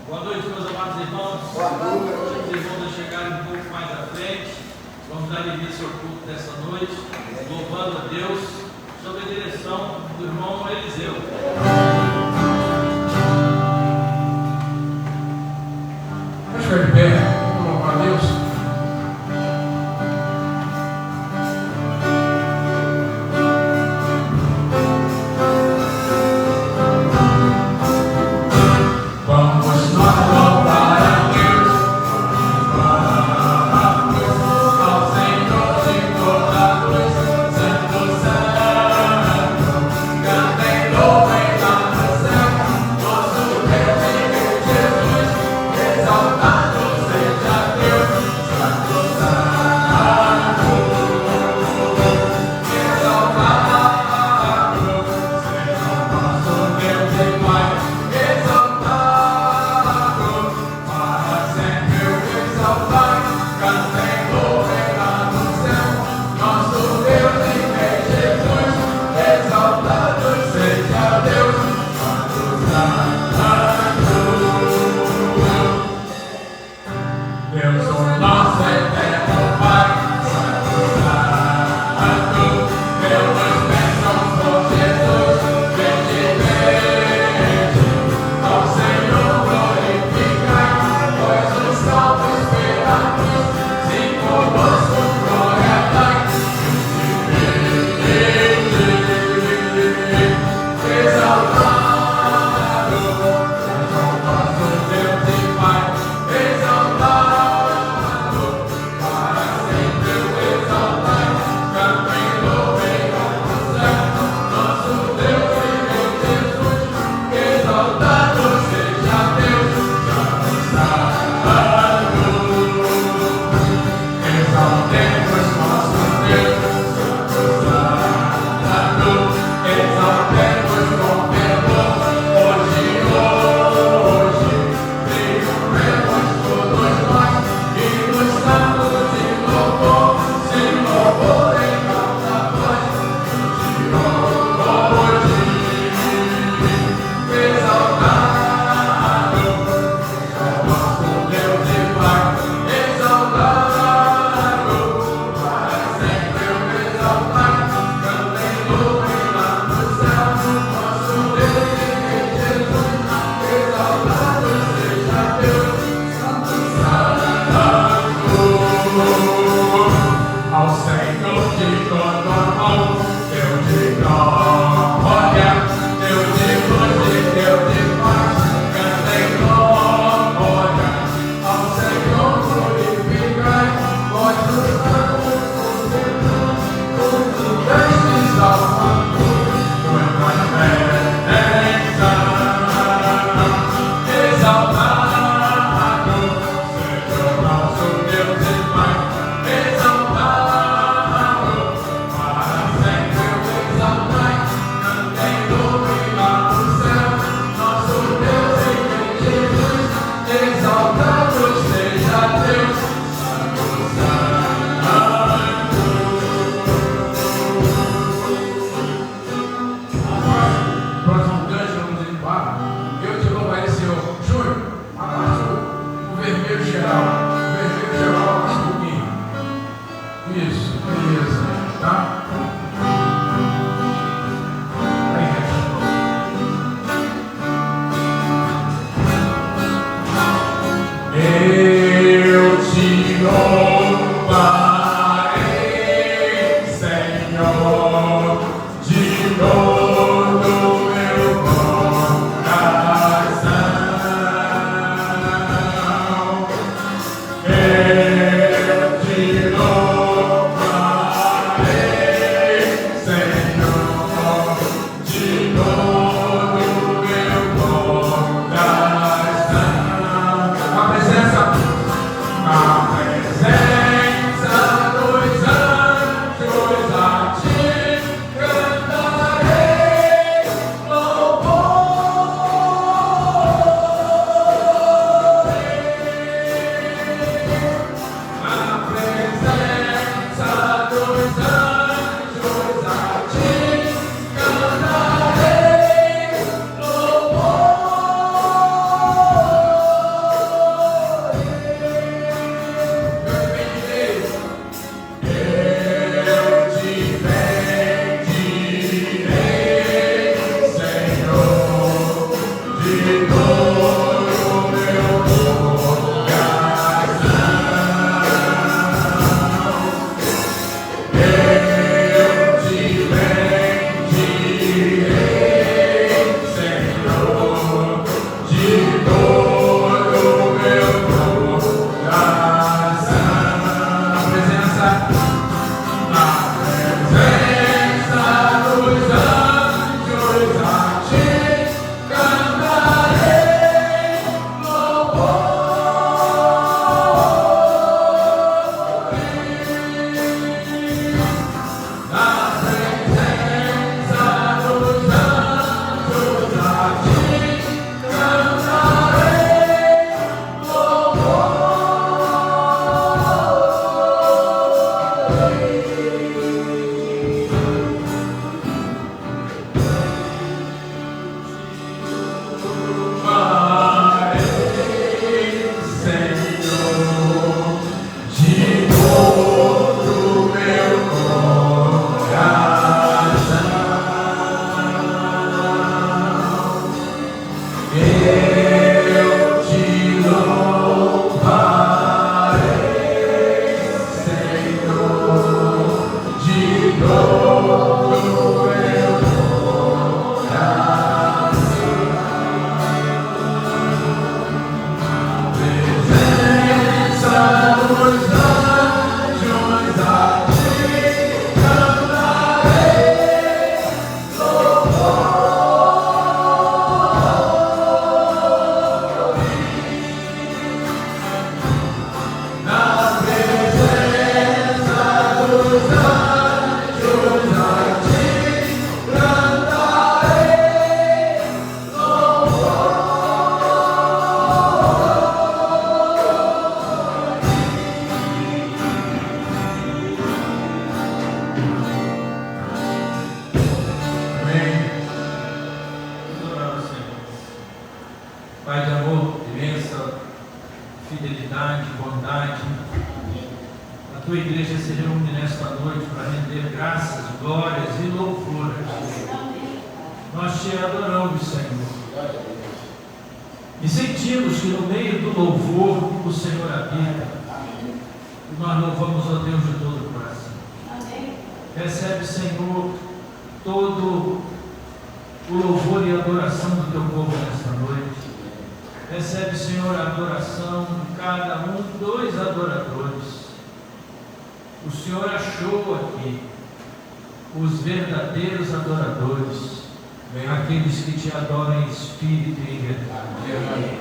Boa noite, meus amados irmãos. Boa noite. Os irmãos a chegarem um pouco mais à frente. Vamos dar início ao culto dessa noite, louvando a Deus, sob a direção do irmão Eliseu. Vamos ficar de pé, vamos louvar a Deus. A presença Pai de amor, imensa fidelidade, bondade, a tua igreja se reúne nesta noite para render graças, glórias e louvor a ti. Nós te adoramos, Senhor, e sentimos que no meio do louvor o Senhor habita. E nós louvamos a Deus de todo o coração. Recebe, Senhor, todo o louvor e adoração do teu povo nesta noite. Recebe, Senhor, a adoração de cada um, 2 adoradores. O Senhor achou aqui os verdadeiros adoradores, aqueles que te adoram em espírito e em verdade.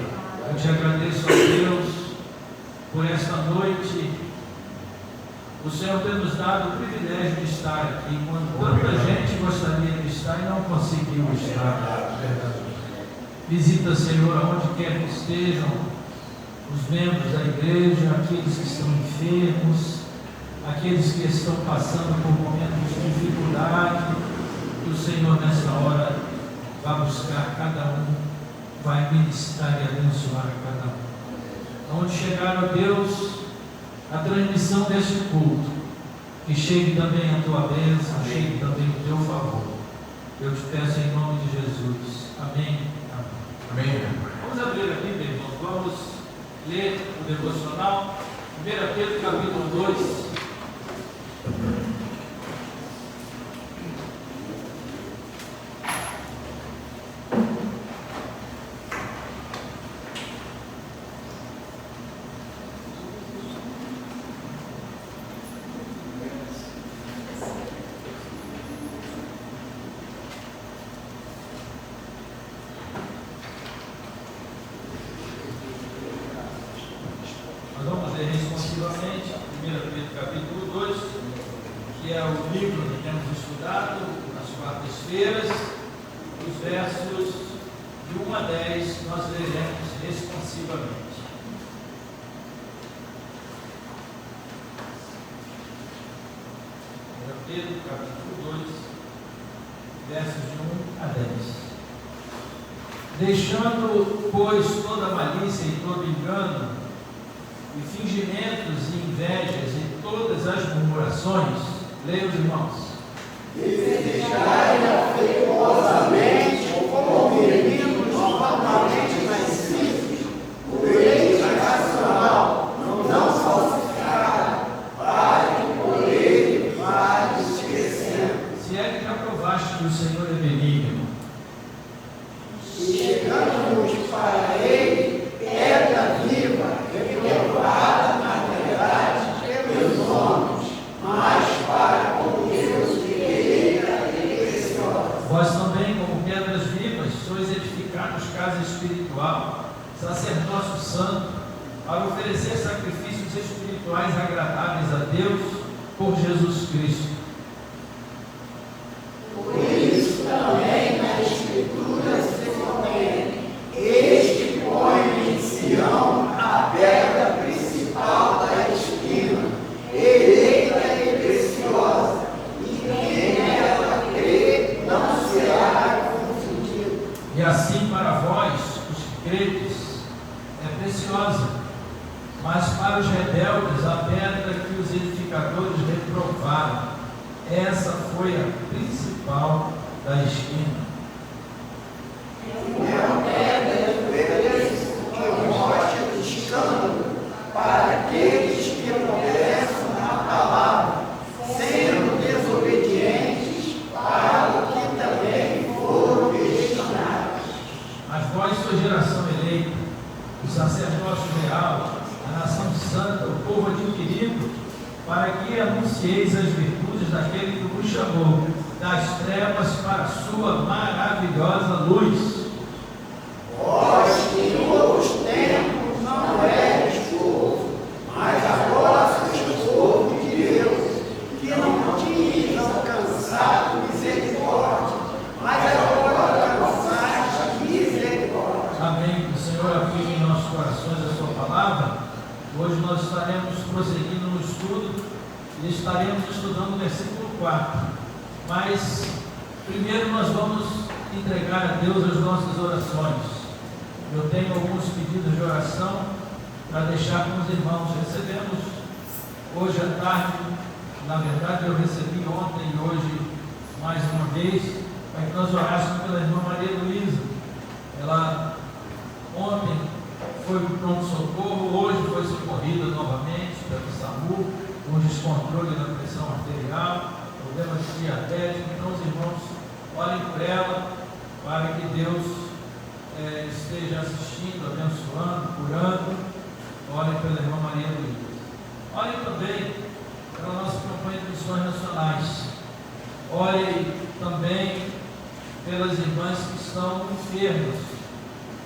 Eu te agradeço, ó Deus, por esta noite. O Senhor tem nos dado o privilégio de estar aqui, quando tanta gente gostaria de estar e não conseguiu estar. Visita, Senhor, aonde quer que estejam os membros da igreja, aqueles que estão enfermos, aqueles que estão passando por momentos de dificuldade. Que o Senhor, nessa hora, vai buscar cada um, vai ministrar e abençoar cada um. Aonde chegar, ó Deus, a transmissão deste culto, que chegue também a tua bênção, chegue também o teu favor. Eu te peço em nome de Jesus. Amém. Amém. Vamos abrir a Bíblia, irmãos. Vamos ler o devocional. 1 Pedro, capítulo 2. Responsivamente, 1 Pedro capítulo 2, que é o livro que temos estudado nas quartas-feiras, os versos de 1 a 10, nós leremos responsivamente. 1 Pedro capítulo 2, versos de 1 a 10. Deixando, pois, toda malícia e todo engano, e fingimentos e invejas e todas as murmurações, leia os irmãos. Desejai afetuosamente, como meninos novamente nascidos, o leite racional, não falsificado, para que por ele vades crescendo. Se é que aprovaste que o Senhor é benigno, chegando-nos para ele, pedra viva, reprovada na verdade pelos homens, mas para com Deus direita e preciosa. vós também, como pedras vivas, sois edificados casa espiritual, sacerdócio santo, para oferecer sacrifícios espirituais agradáveis a Deus por Jesus Cristo. Por isso também na Escritura se contém: este põe em Sião a pedra principal da esquina, eleita e preciosa, e quem nela crê não será confundido. E assim para vós, os que credes, é preciosa, mas para os rebeldes a pedra que os edificadores reprovaram, essa foi a principal da esquina. É a pedra que mostra de escândalo para aqueles que tropeçam na palavra, sendo desobedientes para o que também foram destinados. Mas vós sois geração eleita, o sacerdócio real, a nação santa, o povo adquirido, para que anuncieis as virtudes daquele que vos chamou das trevas para a sua maravilhosa luz. Vós que em outros tempos não eres povo, mas agora sois povo de Deus, que não tinhas alcançado misericórdia, mas agora alcançaste misericórdia. Amém. Que o Senhor aplique em nossos corações a sua palavra. Hoje nós estaremos prosseguindo no estudo e estaremos estudando o versículo 4. Mas primeiro nós vamos entregar a Deus as nossas orações. Eu tenho alguns pedidos de oração para deixar com os irmãos. Recebemos hoje à tarde, na verdade eu recebi ontem e hoje mais uma vez, para que nós orássemos pela irmã Maria Luísa. Ela ontem foi para o pronto-socorro, hoje foi socorrida novamente pelo SAMU, com descontrole da pressão arterial, problema de diabetes. Então os irmãos olhem por ela, para que Deus esteja assistindo, abençoando, curando. Olhem pela irmã Maria Luísa. Olhem também pela nossa campanha de missões nacionais. Olhem também pelas irmãs que estão enfermas.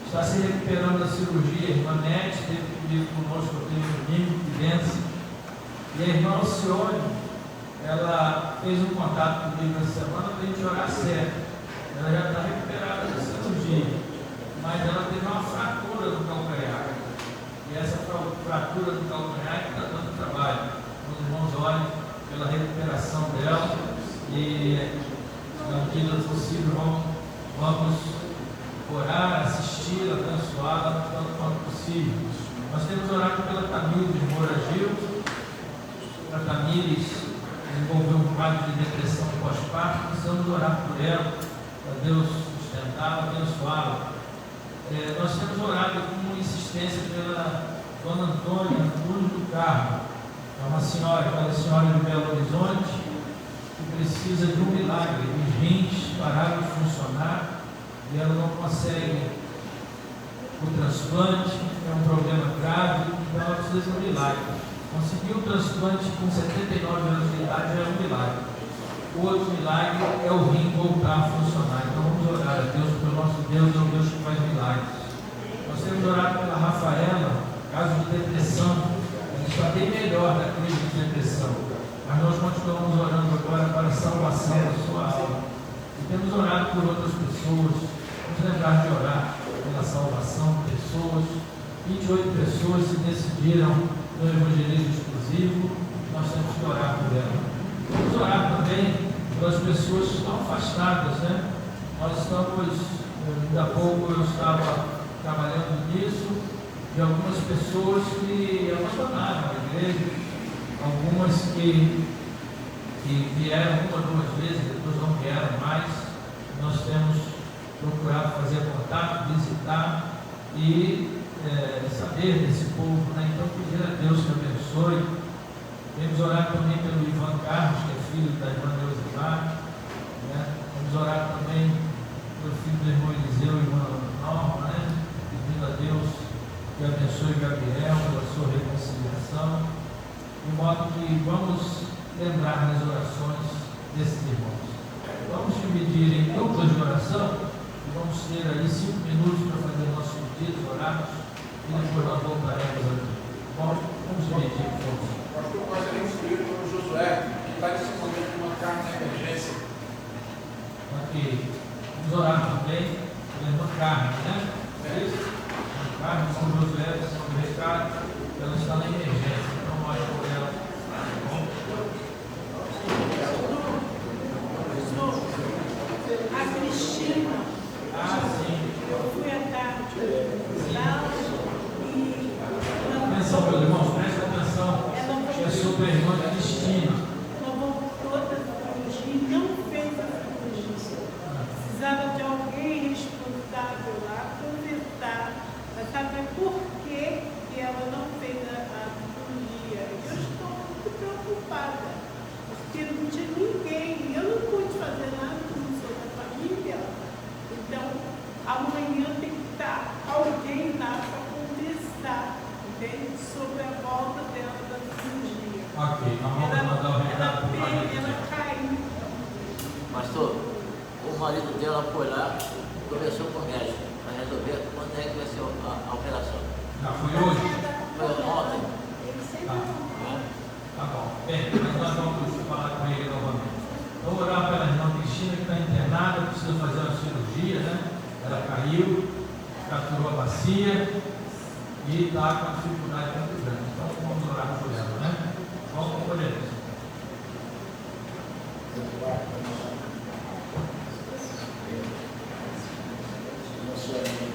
Está se recuperando da cirurgia. A irmã Nete esteve comigo conosco, eu tenho domingo, que vence. E a irmã Alcione, ela fez um contato comigo essa semana para a gente orar certo. Ela já está recuperada da cirurgia, mas ela teve uma fratura no calcanhar. E essa fratura do calcanhar que está dando trabalho. Os irmãos olhem pela recuperação dela e, na medida do possível, vamos orar, assistir, abençoá-la tanto quanto possível. Nós temos orado pela Tamires de Moura Gil. A Tamires desenvolveu um quadro de depressão pós-parto. Precisamos orar por ela, para Deus sustentá-la, abençoá-la. Nós temos orado com insistência pela Dona Antônia Antunes do Carmo. É uma senhora, aquela senhora de Belo Horizonte, que precisa de um milagre. Os rins pararam de funcionar e ela não consegue o transplante, é um problema grave, então ela precisa de um milagre. Conseguir o transplante com 79 anos de idade é um milagre. O outro milagre é o rim voltar a funcionar. Então vamos orar a Deus, porque o nosso Deus é o Deus que faz milagres. Nós temos orado pela Rafaela, caso de depressão. Ela está bem melhor da crise de depressão, mas nós continuamos orando agora para a salvação da sua alma. E temos orado por outras pessoas. Vamos lembrar de orar pela salvação de pessoas. 28 pessoas se decidiram no evangelismo exclusivo. Nós temos que orar por elas. Vamos orar também pelas pessoas que estão afastadas, né? Nós estamos, ainda há pouco eu estava trabalhando nisso, de algumas pessoas que abandonaram a igreja, algumas que vieram uma ou duas vezes, depois não vieram mais. Nós temos procurado fazer contato, visitar e saber desse povo, né? Então pedir a Deus que abençoe. Vamos orar também pelo Ivan Carlos, que é filho da irmã Neuzivar, né? Vamos orar também pelo filho do irmão Eliseu e irmã Norma, né? Pedindo a Deus que abençoe Gabriel pela sua reconciliação, de modo que vamos lembrar nas orações desses irmãos. Vamos dividir em grupos de oração e vamos ter aí 5 minutos para fazer nossos pedidos, orarmos e depois nós voltaremos aqui. Bom, vamos dividir, por favor. Pastor, gostaria de instruir pelo Josué, que está nesse momento de uma carta de emergência. Ok. Vamos orar também pela irmã Carmen, né? É isso? Carmen, São Josué, São Ricardo, ela está na emergência, então ore por ela. Bom? A Cristina. Sim. Eu fui à tarde lá e. Atenção, meus irmãos, presta atenção. É sobre a irmã Cristina. Ela voltou da cirurgia e não fez a cirurgia. Precisava de alguém responsável lá, conversar, para saber por que ela não fez a cirurgia. Eu estou muito preocupada, porque não tinha ninguém, eu não pude fazer nada, não sou da família. Então, amanhã tem que estar alguém lá para conversar, entende? Sobre a volta dela da cirurgia. Ok, nós vamos mandar o recado para o marido. Ela caiu. Pastor, o marido dela foi lá, conversou com o médico para resolver quando é que vai ser a operação. Já foi hoje? Foi ontem. Tá bom. Bem, mas nós vamos falar com ele novamente. Vamos orar pela irmã Cristina, que está internada, precisa fazer uma cirurgia, né? Ela caiu, fraturou a bacia e está com dificuldade muito grande. Então vamos orar por ela, né? Vamos por eles. Nosso amigo,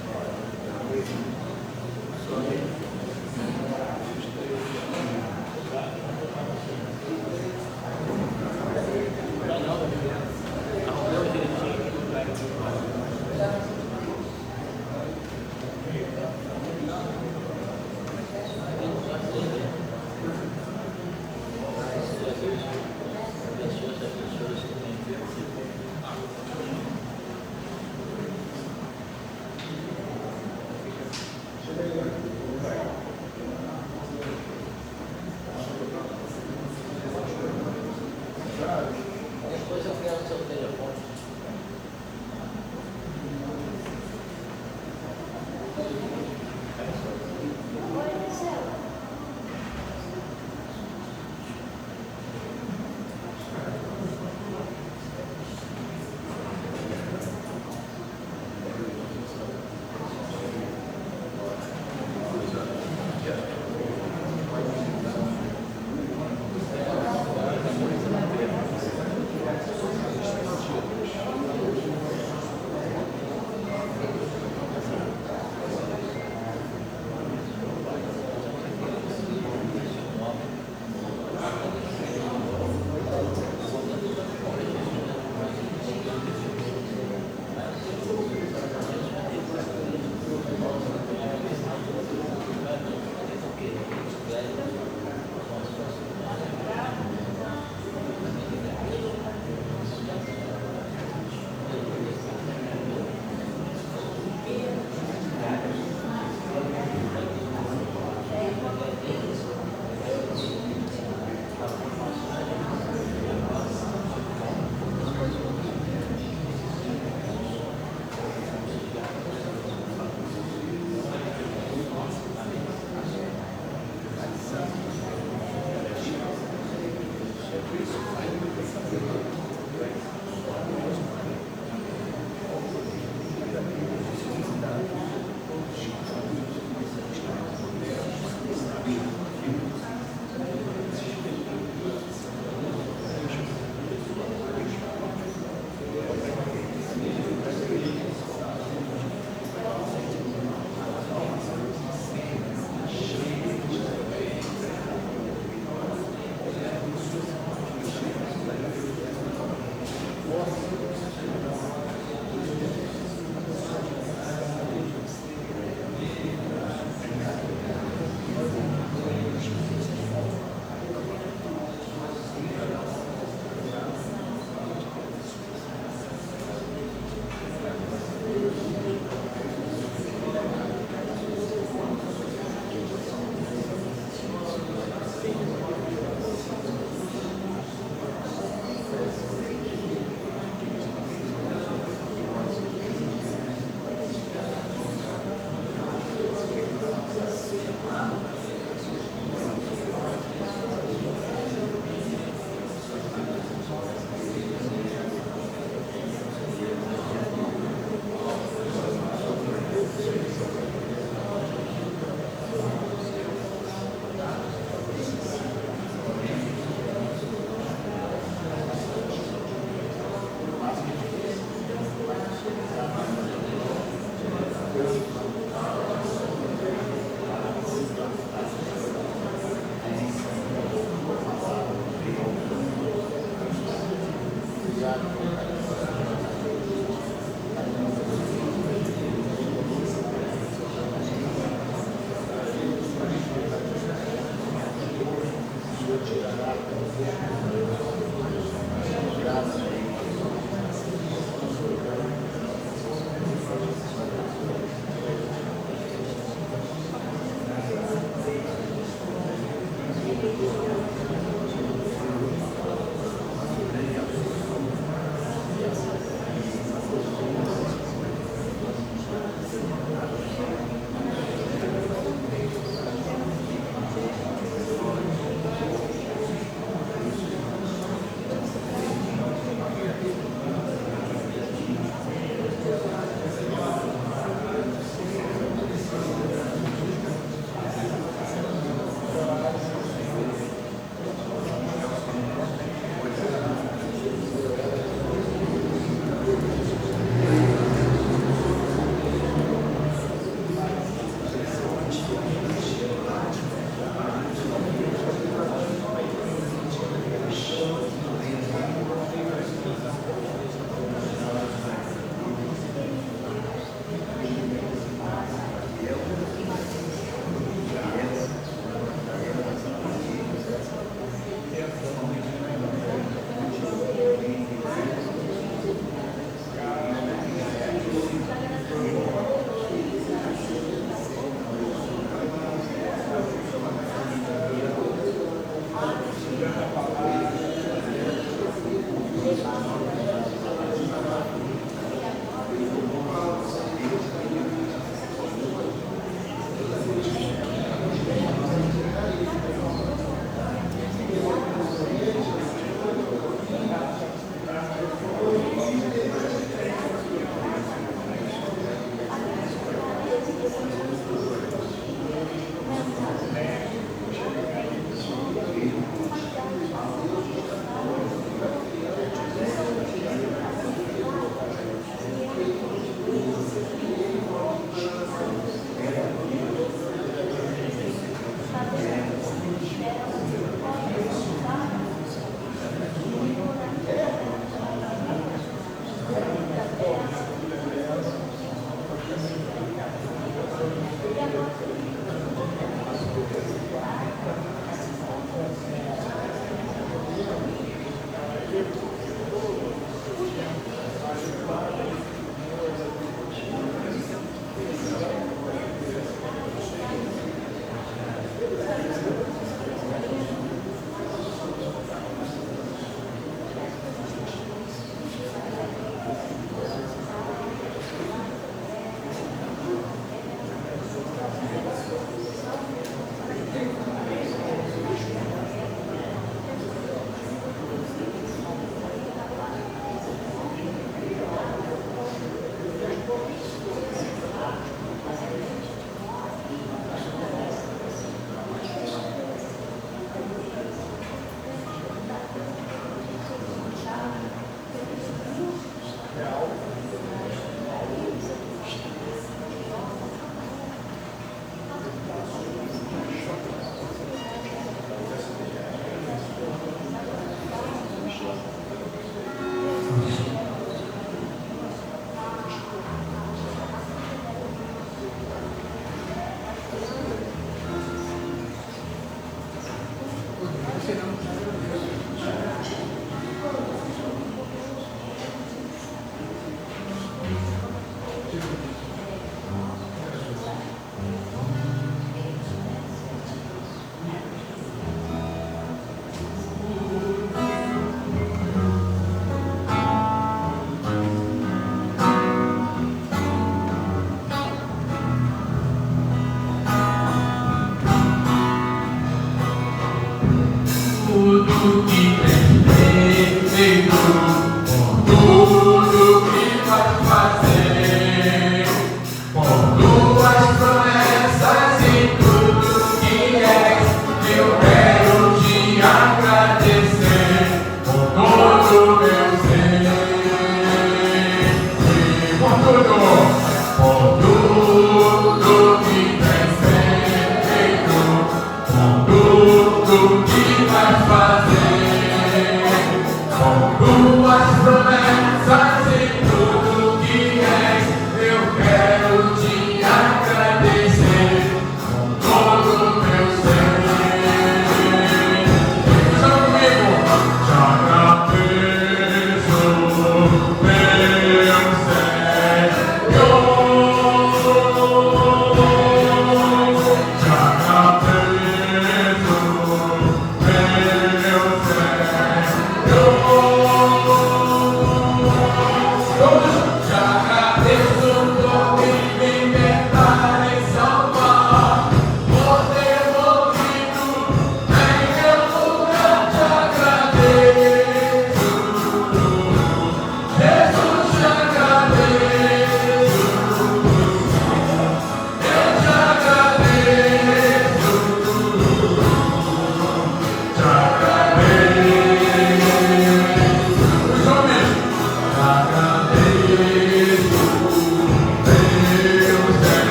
tudo que vai fazer.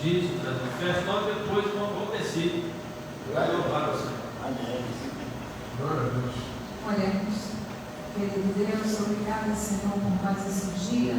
dízimos, das ofertas, logo depois vão acontecer. Vai louvar o Senhor. Amém. Glória a Deus. Oremos. Querido Deus, obrigada, Senhor, por mais esse dia,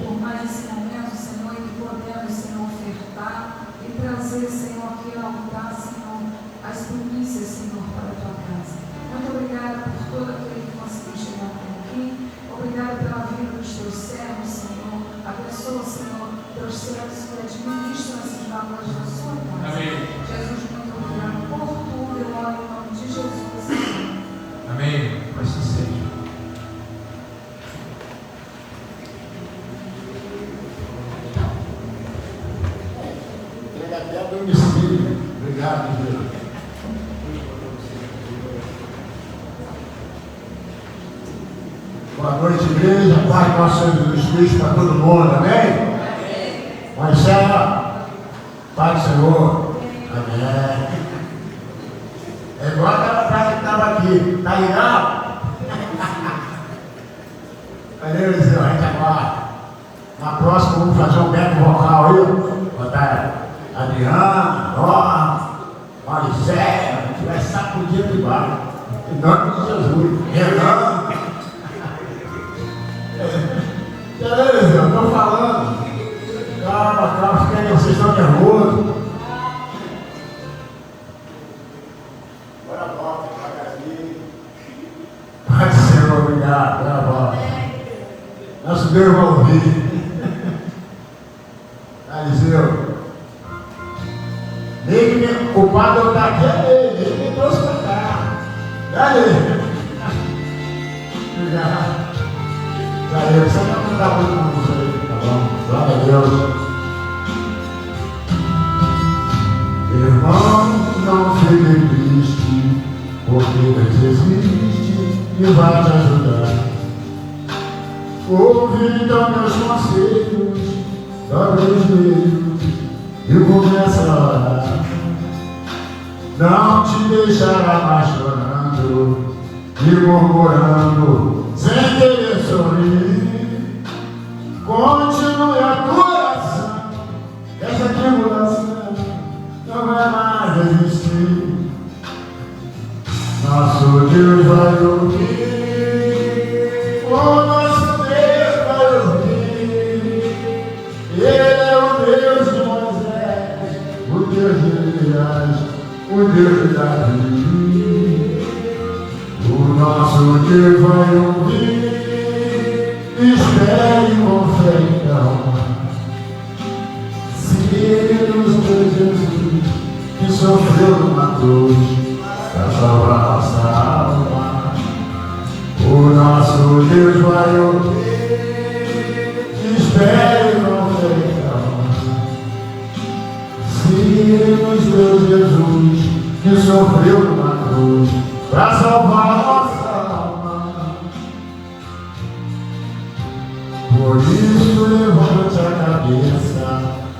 por mais esse momento, Senhor, em que podemos, Senhor, ofertar e trazer, Senhor, aqui ao altar, Senhor, as primícias, Senhor, para a tua casa. Muito obrigada por todo aquele que conseguiu chegar até aqui. Obrigada pela vida dos teus servos, Senhor. Abençoa, Senhor, teus servos que administram esses valores da sua casa. Amém. Jesus, muito obrigado por tudo. Eu oro em nome de Jesus, Senhor. Amém. Assim seja. Entrega até a domicílio. Obrigado, Deus. Boa noite, igreja. Pai, nosso Senhor Jesus Cristo para todo mundo. Amém? Marcela, Pai do Senhor. Amém. É igual aquela praia que estava aqui. Tá legal? Valeu, Eliseu. A gente aguarda. Na próxima, vamos fazer um back vocal aí. Botar Adriana, Norma, Maricéia. A gente vai sacudir de baixo. Em nome de Jesus. Renan. Beleza, eu estou falando. Calma, calma, fica aí, vocês estão nervosos. Agora volta devagarzinho. Pai do Senhor, obrigado. Agora volta. Nosso Deus vai ouvir. Eliseu. Nem que me culpado eu estar aqui é ele me trouxe para cá. Daí. Obrigado. Valeu, você não está muito com você aí, tá bom? Glória a Deus. Irmão, não fique triste, porque Deus existe e vai te ajudar. Ouve então meus conselhos, dobra os joelhos e começa a orar. Não te deixará mais chorando e murmurando, sem querer sorrir. Continue a oração, essa tribulação não vai mais existir. Nosso Deus vai ouvir, o nosso Deus vai ouvir. Ele é o Deus de Moisés, o Deus de Elias, o Deus de Davi. O nosso Deus vai ouvir, espere com fé então. Se Ele nos deu Jesus, que sofreu numa cruz, para salvar nossa alma, o nosso Deus vai ouvir, espere com fé então. Se Ele nos deu Jesus, que sofreu numa cruz, para salvar nossa alma. Por isso levante a cabeça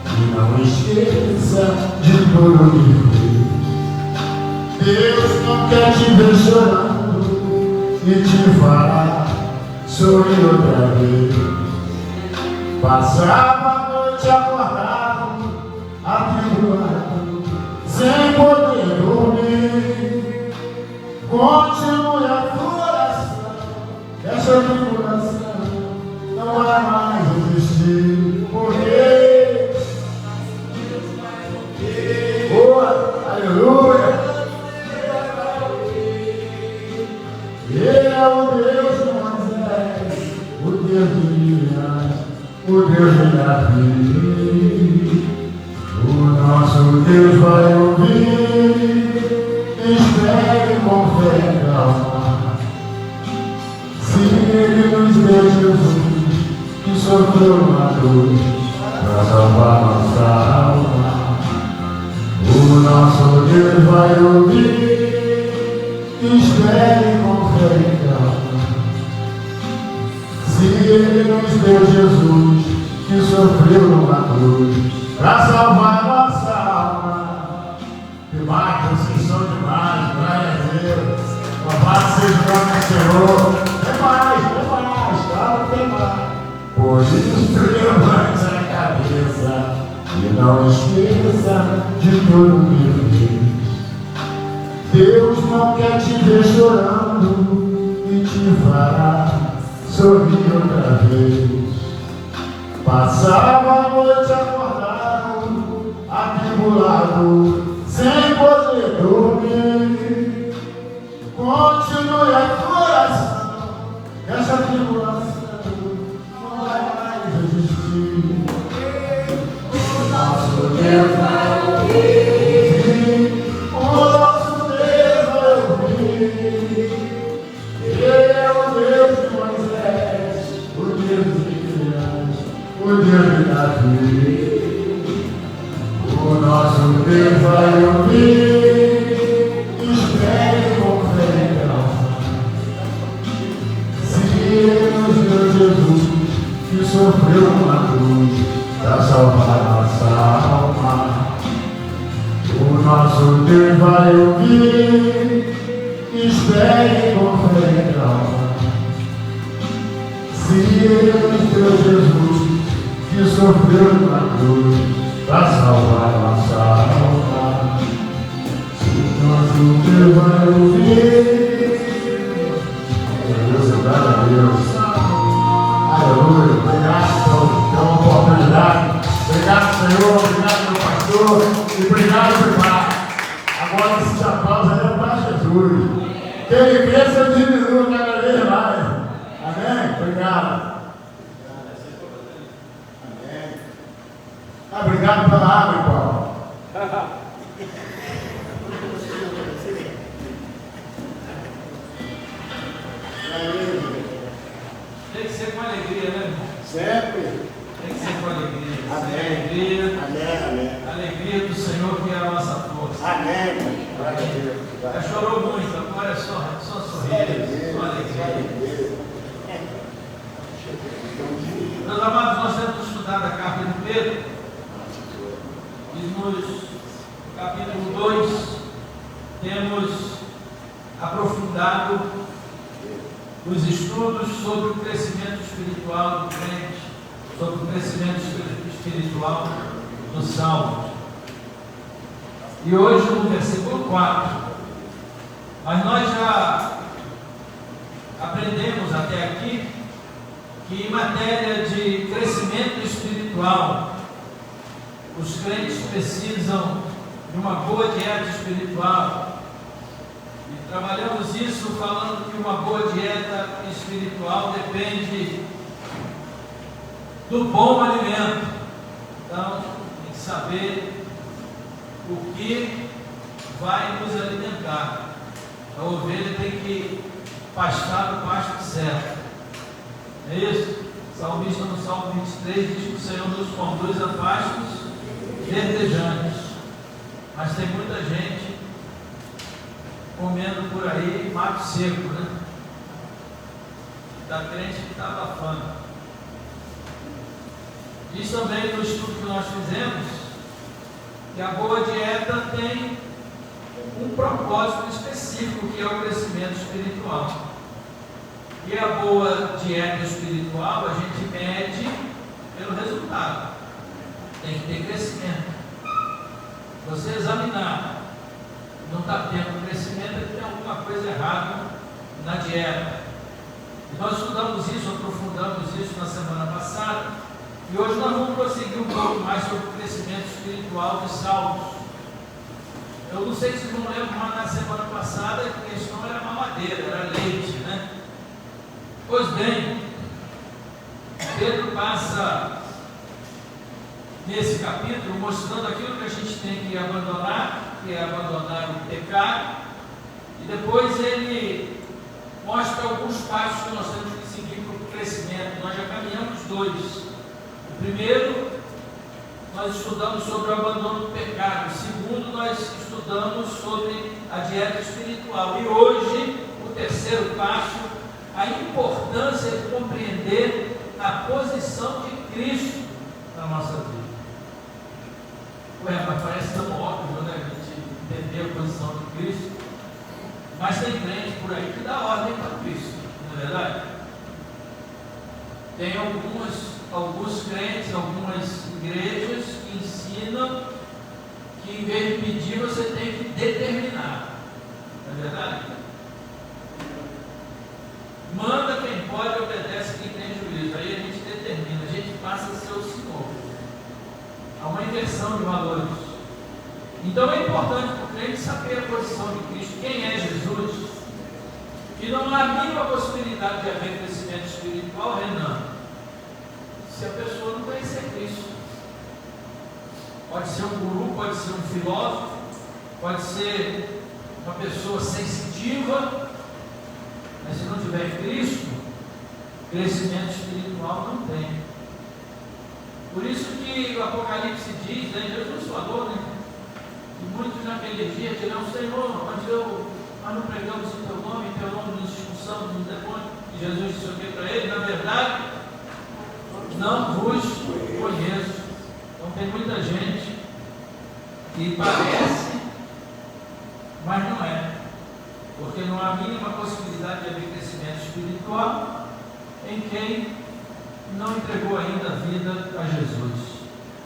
e não esqueça de tudo que fez. Deus não quer te ver chorando e te fará sorrir outra vez. Passava a noite acordado, atribulado, sem poder dormir. Continue a tua oração, essa tribulação não vai mais existir. Porque aleluia, Ele é o Deus de Moisés, o Deus de Elias, o Deus de Davi. O nosso Deus vai ouvir, espere com fé e calma. Se Ele nos deu Jesus, que sofreu na cruz, para salvar nossa alma, o nosso Deus vai ouvir, espere com fé e calma. Se Ele nos deu Jesus, que sofreu numa cruz, para salvar nossa alma. Demais, vocês são demais, glória a Deus. Louvado seja o nome do Senhor. Tem mais, claro, tem mais. Por isso levante a cabeça E não esqueça de tudo que fez. Deus não quer te ver chorando e te fará sorrir outra vez. Passava a noite acordado, atribulado, sem poder dormir. Continue a oração, essa tribulação não vai mais existir. O nosso Deus vai ouvir, o nosso Deus vai ouvir. Ele é o Deus de Moisés, o Deus de Elias, o Deus de Davi. O nosso Deus vai ouvir, espere com fé e calma. Se Ele nos deu Jesus, que sofreu uma cruz para salvar nossa alma. O nosso Deus vai ouvir, espere com fé e calma. Se Ele nos deu Jesus, que sofreu uma cruz para salvar nossa alma. Se nosso Deus vai ouvir, glória a Deus. Aleluia, obrigado pela oportunidade. Obrigado, Senhor, obrigado, meu pastor, e obrigado, meu Pai. Agora esse aplauso é para Jesus. Que Ele cresça, eu diminuo cada vez mais. Amém? Obrigado. Amém. Obrigado pela água, Paulo. Tem que ser com alegria, né, irmão? Sempre. Tem que ser com alegria. Amém. Alegria. Amém, amém. A alegria do Senhor que é a nossa força. Amém. Glória a Deus. Já chorou muito, agora é só sorrir, só alegria. Meus amados, nós temos estudado a carta de Pedro e no capítulo 2 temos aprofundado os estudos sobre o crescimento espiritual do crente, sobre o crescimento espiritual dos salvos. E hoje no versículo 4, mas nós já aprendemos até aqui que em matéria de crescimento espiritual, os crentes precisam de uma boa dieta espiritual. E trabalhamos isso falando que uma boa dieta espiritual depende do bom alimento. Então, tem que saber o que vai nos alimentar. A ovelha tem que pastar no pasto certo. É isso? O salmista no Salmo 23 diz que o Senhor nos conduz a pastos verdejantes. Mas tem muita gente comendo por aí mato seco, né? Da crente que está abafando. Diz também no estudo que nós fizemos que a boa dieta tem um propósito específico, que é o crescimento espiritual. E a boa dieta espiritual a gente mede pelo resultado. Tem que ter crescimento. Você examinar, não está tendo crescimento, é que tem alguma coisa errada na dieta. E nós estudamos isso, aprofundamos isso na semana passada, e hoje nós vamos prosseguir um pouco mais sobre o crescimento espiritual dos salvos. Eu não sei se vocês não lembram, mas na semana passada a questão era mamadeira, era leite, né? Pois bem, Pedro passa nesse capítulo mostrando aquilo que a gente tem que abandonar, que é abandonar o pecado, e depois ele mostra alguns passos que nós temos que seguir para o crescimento. Nós já caminhamos dois. O primeiro, nós estudamos sobre o abandono do pecado. O segundo, nós estudamos sobre a dieta espiritual. E hoje, o terceiro passo, a importância de compreender a posição de Cristo na nossa vida. Ué, mas parece tão óbvio, né? A gente entender a posição de Cristo. Mas tem crente por aí que dá ordem para Cristo, não é verdade? Tem alguns crentes, algumas igrejas que ensinam que em vez de pedir você tem que determinar. Não é verdade? Manda quem pode, obedece quem tem juízo. Aí a gente determina, a gente passa a ser o Senhor. Há uma inversão de valores. Então é importante para o crente saber a posição de Cristo, quem é Jesus. E não há a mínima possibilidade de haver crescimento espiritual, Renan, se a pessoa não conhecer Cristo. Pode ser um guru, pode ser um filósofo, pode ser uma pessoa sensitiva, mas se não tiver Cristo, crescimento espiritual não tem. Por isso que o Apocalipse diz, né, Jesus falou, né, que muitos naquele dia dirão: Senhor, nós não pregamos em teu nome nos expulsamos dos demônios. E Jesus disse o que para ele? Na verdade, não vos conheço. Então tem muita gente que parece, mas não é. Porque não há a mínima possibilidade de haver crescimento espiritual em quem não entregou ainda a vida a Jesus.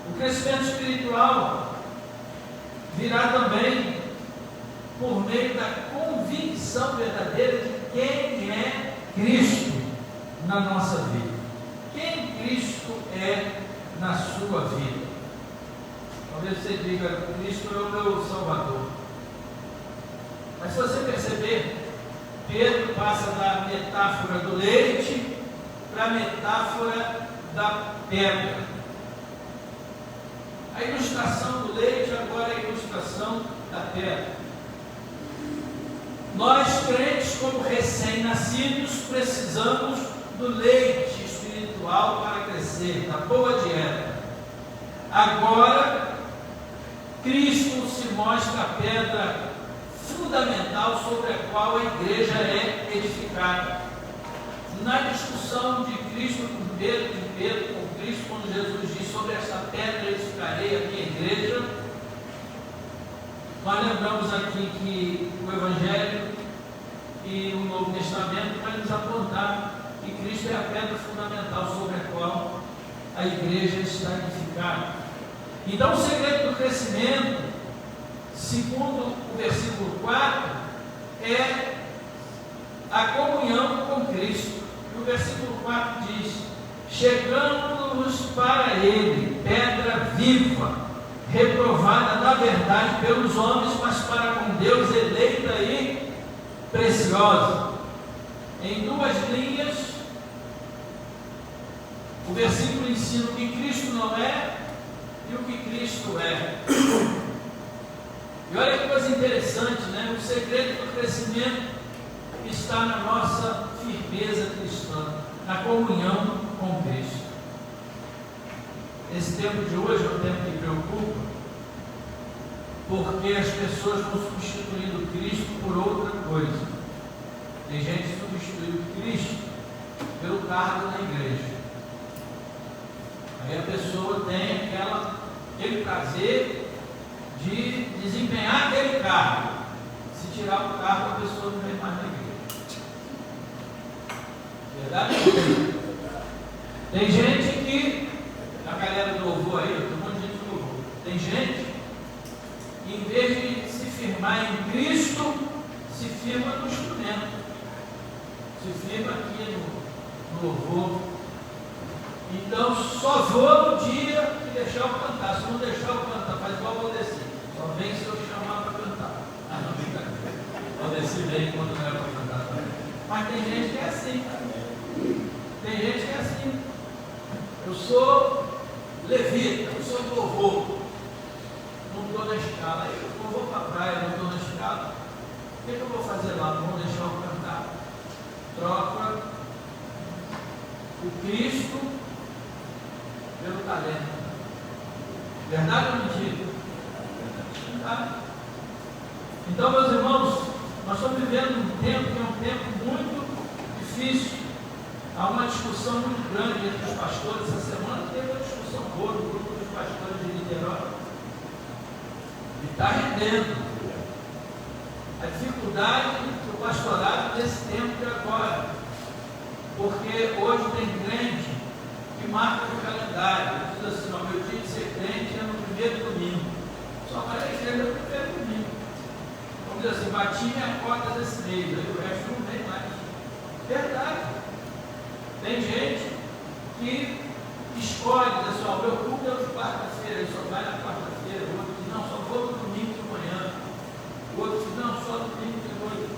O crescimento espiritual virá também por meio da convicção verdadeira de quem é Cristo na nossa vida. Quem Cristo é na sua vida. Talvez você diga: Cristo é o meu Salvador. Mas se você perceber, Pedro passa da metáfora do leite para a metáfora da pedra. A ilustração do leite agora é a ilustração da pedra. Nós, crentes, como recém-nascidos, precisamos do leite espiritual para crescer, da boa dieta. Agora, Cristo se mostra a pedra fundamental sobre a qual a igreja é edificada. Na discussão de Cristo com Pedro, de Pedro com Cristo, quando Jesus diz: sobre esta pedra edificarei a minha igreja, nós lembramos aqui que o Evangelho e o Novo Testamento vai nos apontar que Cristo é a pedra fundamental sobre a qual a igreja está edificada. Então, o segredo do crescimento, segundo o versículo 4, é a comunhão com Cristo. E o versículo 4 diz: chegamos para Ele, pedra viva, reprovada na verdade pelos homens, mas para com Deus eleita e preciosa. Em duas linhas, o versículo ensina o que Cristo não é e o que Cristo é. E olha que coisa interessante, né? O segredo do crescimento está na nossa firmeza cristã, na comunhão com Cristo. Esse tempo de hoje é um tempo que preocupa, porque as pessoas vão substituindo Cristo por outra coisa. Tem gente que substituiu Cristo pelo cargo na igreja. Aí a pessoa tem aquele prazer de desempenhar aquele cargo. Se tirar o cargo, a pessoa não vem mais na igreja. Verdade? Tem gente que, a galera do louvor aí, tem um monte de gente do louvor. Tem gente que, em vez de se firmar em Cristo, se firma no instrumento. Se firma aqui no louvor. Então, só vou no dia que deixar eu cantar. Se não deixar eu cantar, faz igual o Valdeci. Só vem se eu chamar para cantar. Ah, não, fica. O Valdeci vem quando não é para cantar também. Mas tem gente que é assim, cara. Tem gente que é assim. Eu sou levita, eu sou do louvor. Não estou na escala. Eu não vou para a praia, não estou na escala. O que eu vou fazer lá? Não vou deixar eu cantar. Troca o Cristo pelo talento. Verdade ou mentira? Verdade. Então, meus irmãos, nós estamos vivendo um tempo que é um tempo muito difícil. Há uma discussão muito grande entre os pastores. Essa semana teve uma discussão boa no grupo dos pastores de Niterói. E está rendendo. A dificuldade do pastorado nesse tempo de agora. Porque hoje tem crente que marca de ser crente é no primeiro domingo. Só vai à igreja no primeiro domingo. Vamos dizer assim, bati minha cota desse mês, aí o resto não vem mais. Verdade. Tem gente que escolhe, diz assim, o meu culto é de quarta-feira, ele só vai na quarta-feira. O outro diz, não, só vou no domingo de manhã. O outro diz, não, só no domingo de noite.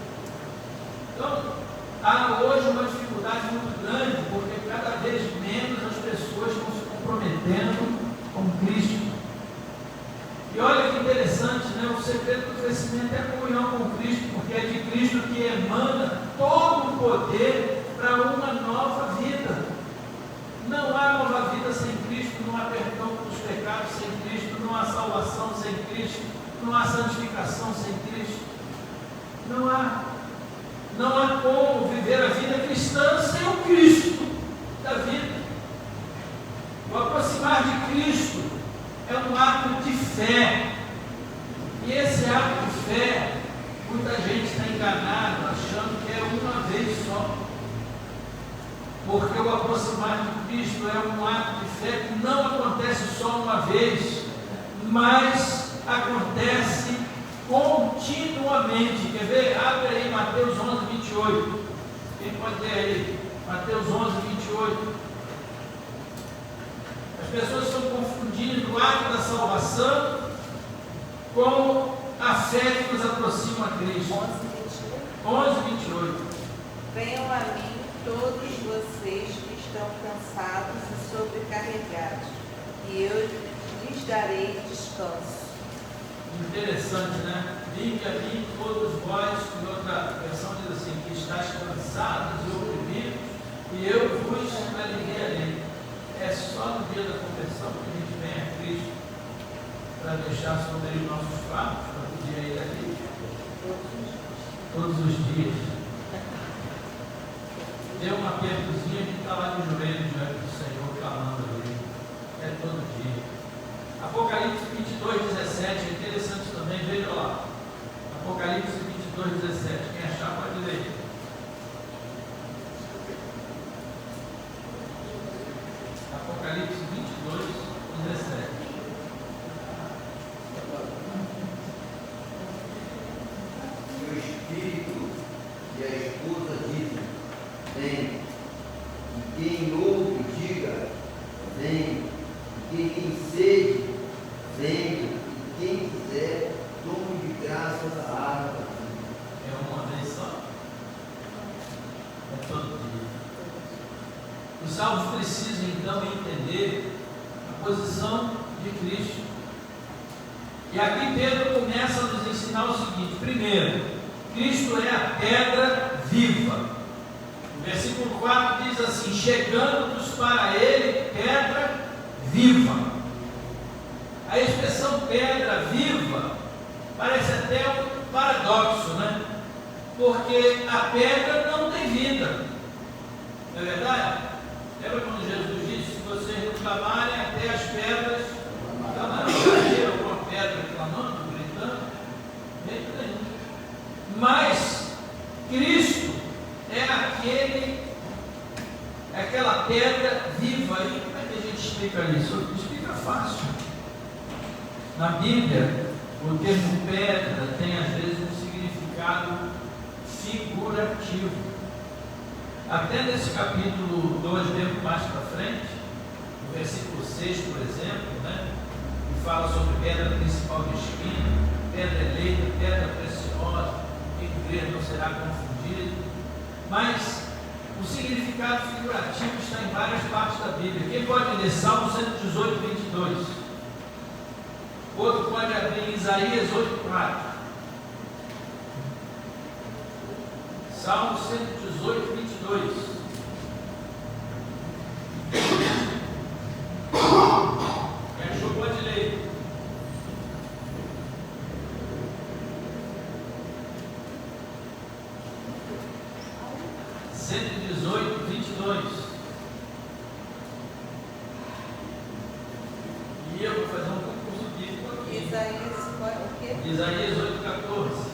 Então, há hoje uma dificuldade muito grande, porque cada vez menos as pessoas estão se comprometendo com Cristo. E olha que interessante, né? O segredo do crescimento é a comunhão com Cristo, porque é de Cristo que emana todo o poder para uma nova vida. Não há nova vida sem Cristo, não há perdão dos pecados sem Cristo, não há salvação sem Cristo, não há santificação sem Cristo. Não há. Não há como viver a vida cristã sem o Cristo da vida. O aproximar de Cristo é um ato de fé. E esse ato de fé, muita gente está enganada, achando que é uma vez só. Porque o aproximar de Cristo é um ato de fé que não acontece só uma vez, mas acontece continuamente. Quer ver? Abre aí Mateus 11, 28. Quem pode ler aí? Mateus 11, 28. As pessoas estão confundindo o ato da salvação com a fé que nos aproxima a Cristo. 11, 28. Venham a mim todos vocês que estão cansados e sobrecarregados, e eu lhes darei descanso. Interessante, né? Vinde a mim todos vós, em outra versão diz assim, que estáis cansados e oprimidos, e eu vos aliviarei. É só no dia da conversão que a gente vem a Cristo para deixar sobre ele nossos fardos, para poder ir ali todos os dias. Deu uma apertozinha, a gente está lá de joelho diante do Senhor, clamando ali. É todo dia. Apocalipse 22, 17, é interessante também, veja lá. Apocalipse 22, 17. Quem achar pode ler. Apocalipse 22, 17. O Espírito e a esposa dizem, vem. E quem ouve, diga, vem. E quem tem sede, vem. E quem quiser, tome de graça da água. É uma vez só? É todo dia. Os salvos precisam então entender a posição de Cristo. E aqui Pedro começa a nos ensinar o seguinte: primeiro, Cristo é a pedra viva. O versículo 4 diz assim: chegando-nos para ele, pedra viva. A expressão pedra viva parece até um paradoxo, né? Porque a pedra não tem vida, não é verdade? Lembra quando Jesus disse: se vocês não clamarem, até as pedras clamarão? Já alguma pedra clamando, gritando? Nem nenhum. Mas Cristo é aquela pedra viva. E como é que a gente explica isso? Explica fácil. Na Bíblia, o termo pedra tem às vezes um significado figurativo. Até nesse capítulo 2, mesmo mais para frente, no versículo 6, por exemplo, né, que fala sobre pedra principal de esquina, pedra eleita, pedra preciosa, quem crer não será confundido. Mas o significado figurativo está em várias partes da Bíblia. Quem pode ler Salmo 118, 22? Outro pode abrir Isaías 8, 4. Salmo 118, 22. Quem achou pode ler. E eu vou fazer um concurso bíblico aqui. Isaías 8, 14.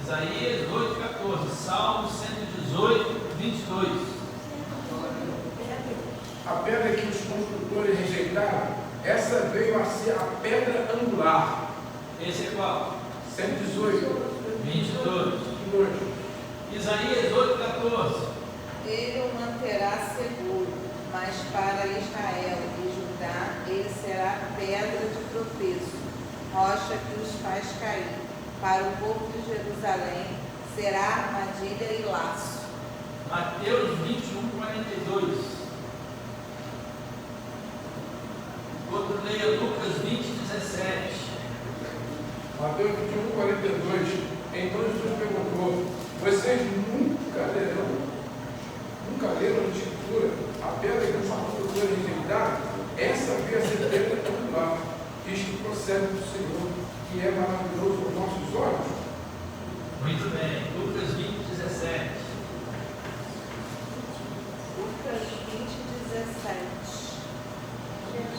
Isaías 8, 14. Salmo 118, 22. essa veio a ser a pedra angular. Esse é qual? 118. 22. 22. Isaías 8,14. Ele o manterá seguro, mas para Israel e Judá ele será pedra de tropeço, rocha que os faz cair. Para o povo de Jerusalém será armadilha e laço. Mateus 21:42. Outro leia Lucas 20:17. Mateus 21:42. Então Jesus perguntou: vocês nunca leram a escritura, a pedra que os construtores rejeitaram? Essa veio a ser pedra angular, isto que procede do Senhor, que é maravilhoso aos nossos olhos. Muito bem. Lucas 20:17. Lucas 20:17.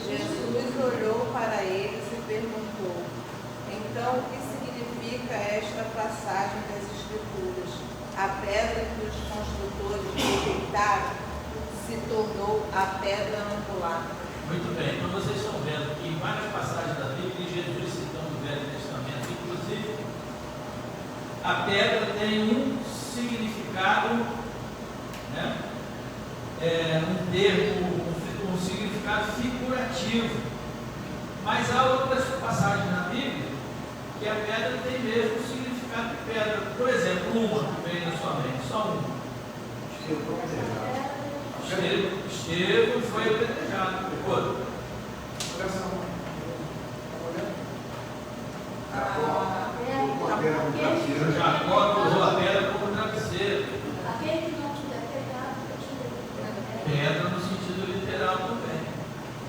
Jesus olhou para eles e perguntou: então, o que significa esta passagem das Escrituras? A pedra que os construtores rejeitaram se tornou a pedra angular. Muito bem. Então vocês estão vendo que em várias passagens da Bíblia, Jesus citando o Velho Testamento, inclusive, a pedra tem um significado, né? Um termo, um significado figurativo. Mas há outras passagens na Bíblia que a pedra tem mesmo o significado de pedra. Por exemplo, uma que vem na sua mente, só uma. Estevão foi apedrejado. Outro. Jacó usou a pedra como travesseiro. Pedra no sentido literal também.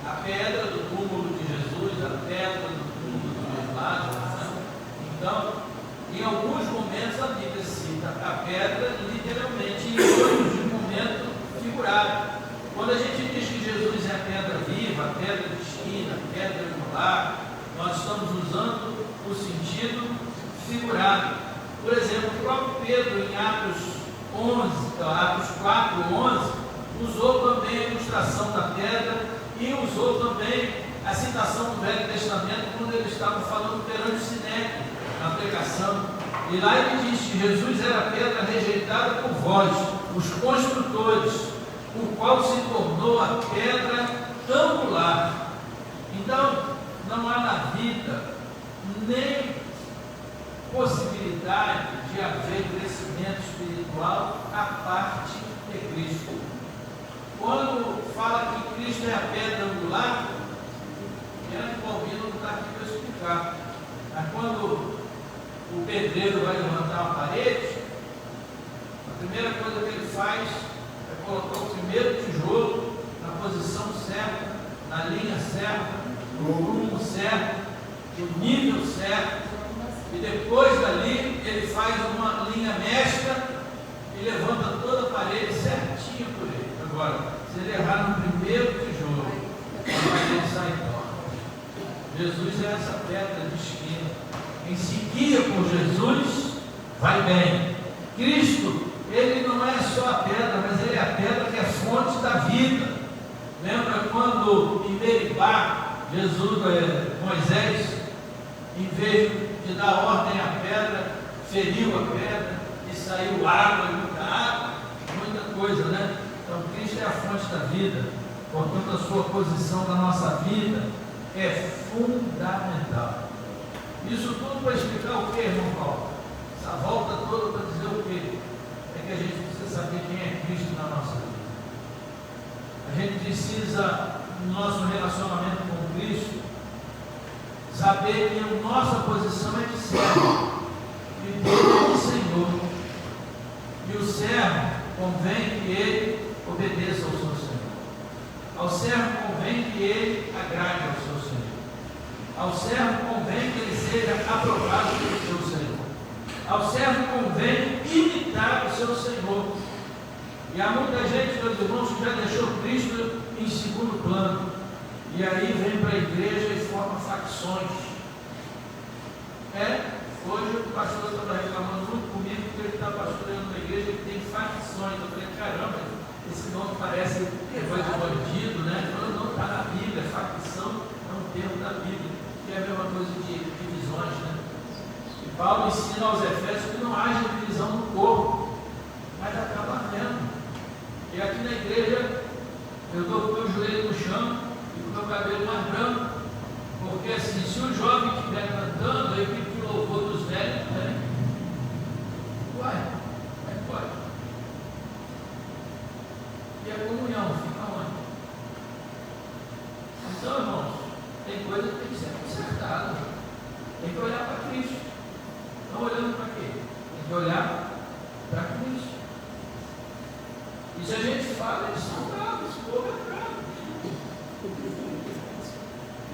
A pedra do túmulo de Jesus, a pedra do túmulo de Lázaro. Né? Então, em alguns momentos a Bíblia cita a pedra literalmente, em outros de momento figurado. Quando a gente diz que Jesus é a pedra viva, a pedra de esquina, a pedra angular, nós estamos usando o sentido figurado. Por exemplo, o próprio Pedro, em Atos 4:11, usou também a ilustração da pedra e usou também a citação do Velho Testamento quando ele estava falando perante o Sinédrio, na pregação. E lá ele diz que Jesus era a pedra rejeitada por vós, os construtores, o qual se tornou a pedra angular. Então, não há na vida nem possibilidade de haver crescimento espiritual à parte de Cristo. Quando fala que Cristo é a pedra angular, o Paulino não está aqui para explicar. Mas quando o pedreiro vai levantar uma parede, a primeira coisa que ele faz é colocar o primeiro tijolo na posição certa, na linha certa, no rumo certo, no nível certo, e depois dali ele faz uma linha mestra e levanta toda a parede certinho por ele. Agora, se ele errar no primeiro tijolo, a parede sai torta. Jesus é essa pedra de esquina. Quem se guia por Jesus vai bem. Cristo, ele não é só a pedra, mas ele é a pedra que é fonte da vida. Lembra quando em Meribá, Moisés, em vez de dar ordem à pedra, feriu a pedra e saiu água, muita coisa, né? Então Cristo é a fonte da vida, portanto a sua posição na nossa vida é fundamental. Isso tudo para explicar o que, irmão Paulo? Essa volta toda para dizer o quê? É que a gente precisa saber quem é Cristo na nossa vida. A gente precisa, no nosso relacionamento com Cristo, saber que a nossa posição é de servo e dele é de Senhor. E o servo convém que ele obedeça ao seu Senhor. Ao servo convém que ele agrade ao seu Senhor. Ao servo convém que ele seja aprovado pelo seu Senhor. Ao servo convém imitar o seu Senhor. E há muita gente, meus irmãos, que já deixou Cristo em segundo plano. E aí vem para a igreja e forma facções. Hoje o pastor estava reclamando muito comigo porque ele está pastoreando uma igreja que tem facções. Eu falei, caramba, esse nome parece coisa de bandido, né? Não está na Bíblia, facção é um que é a mesma coisa de divisões, né? E Paulo ensina aos Efésios que não haja divisão no corpo, mas acaba havendo. E aqui na igreja, eu dou com o meu joelho no chão e com o meu cabelo mais branco, porque assim, se o jovem estiver cantando, a equipe de louvor dos velhos também. Uai, como é que pode? E a comunhão fica onde? Então, irmãos, tem coisa que tem que ser consertada. Tem que olhar para Cristo. Não olhando para quê? Tem que olhar para Cristo. E se a gente fala, eles são bravos, esse povo é bravo.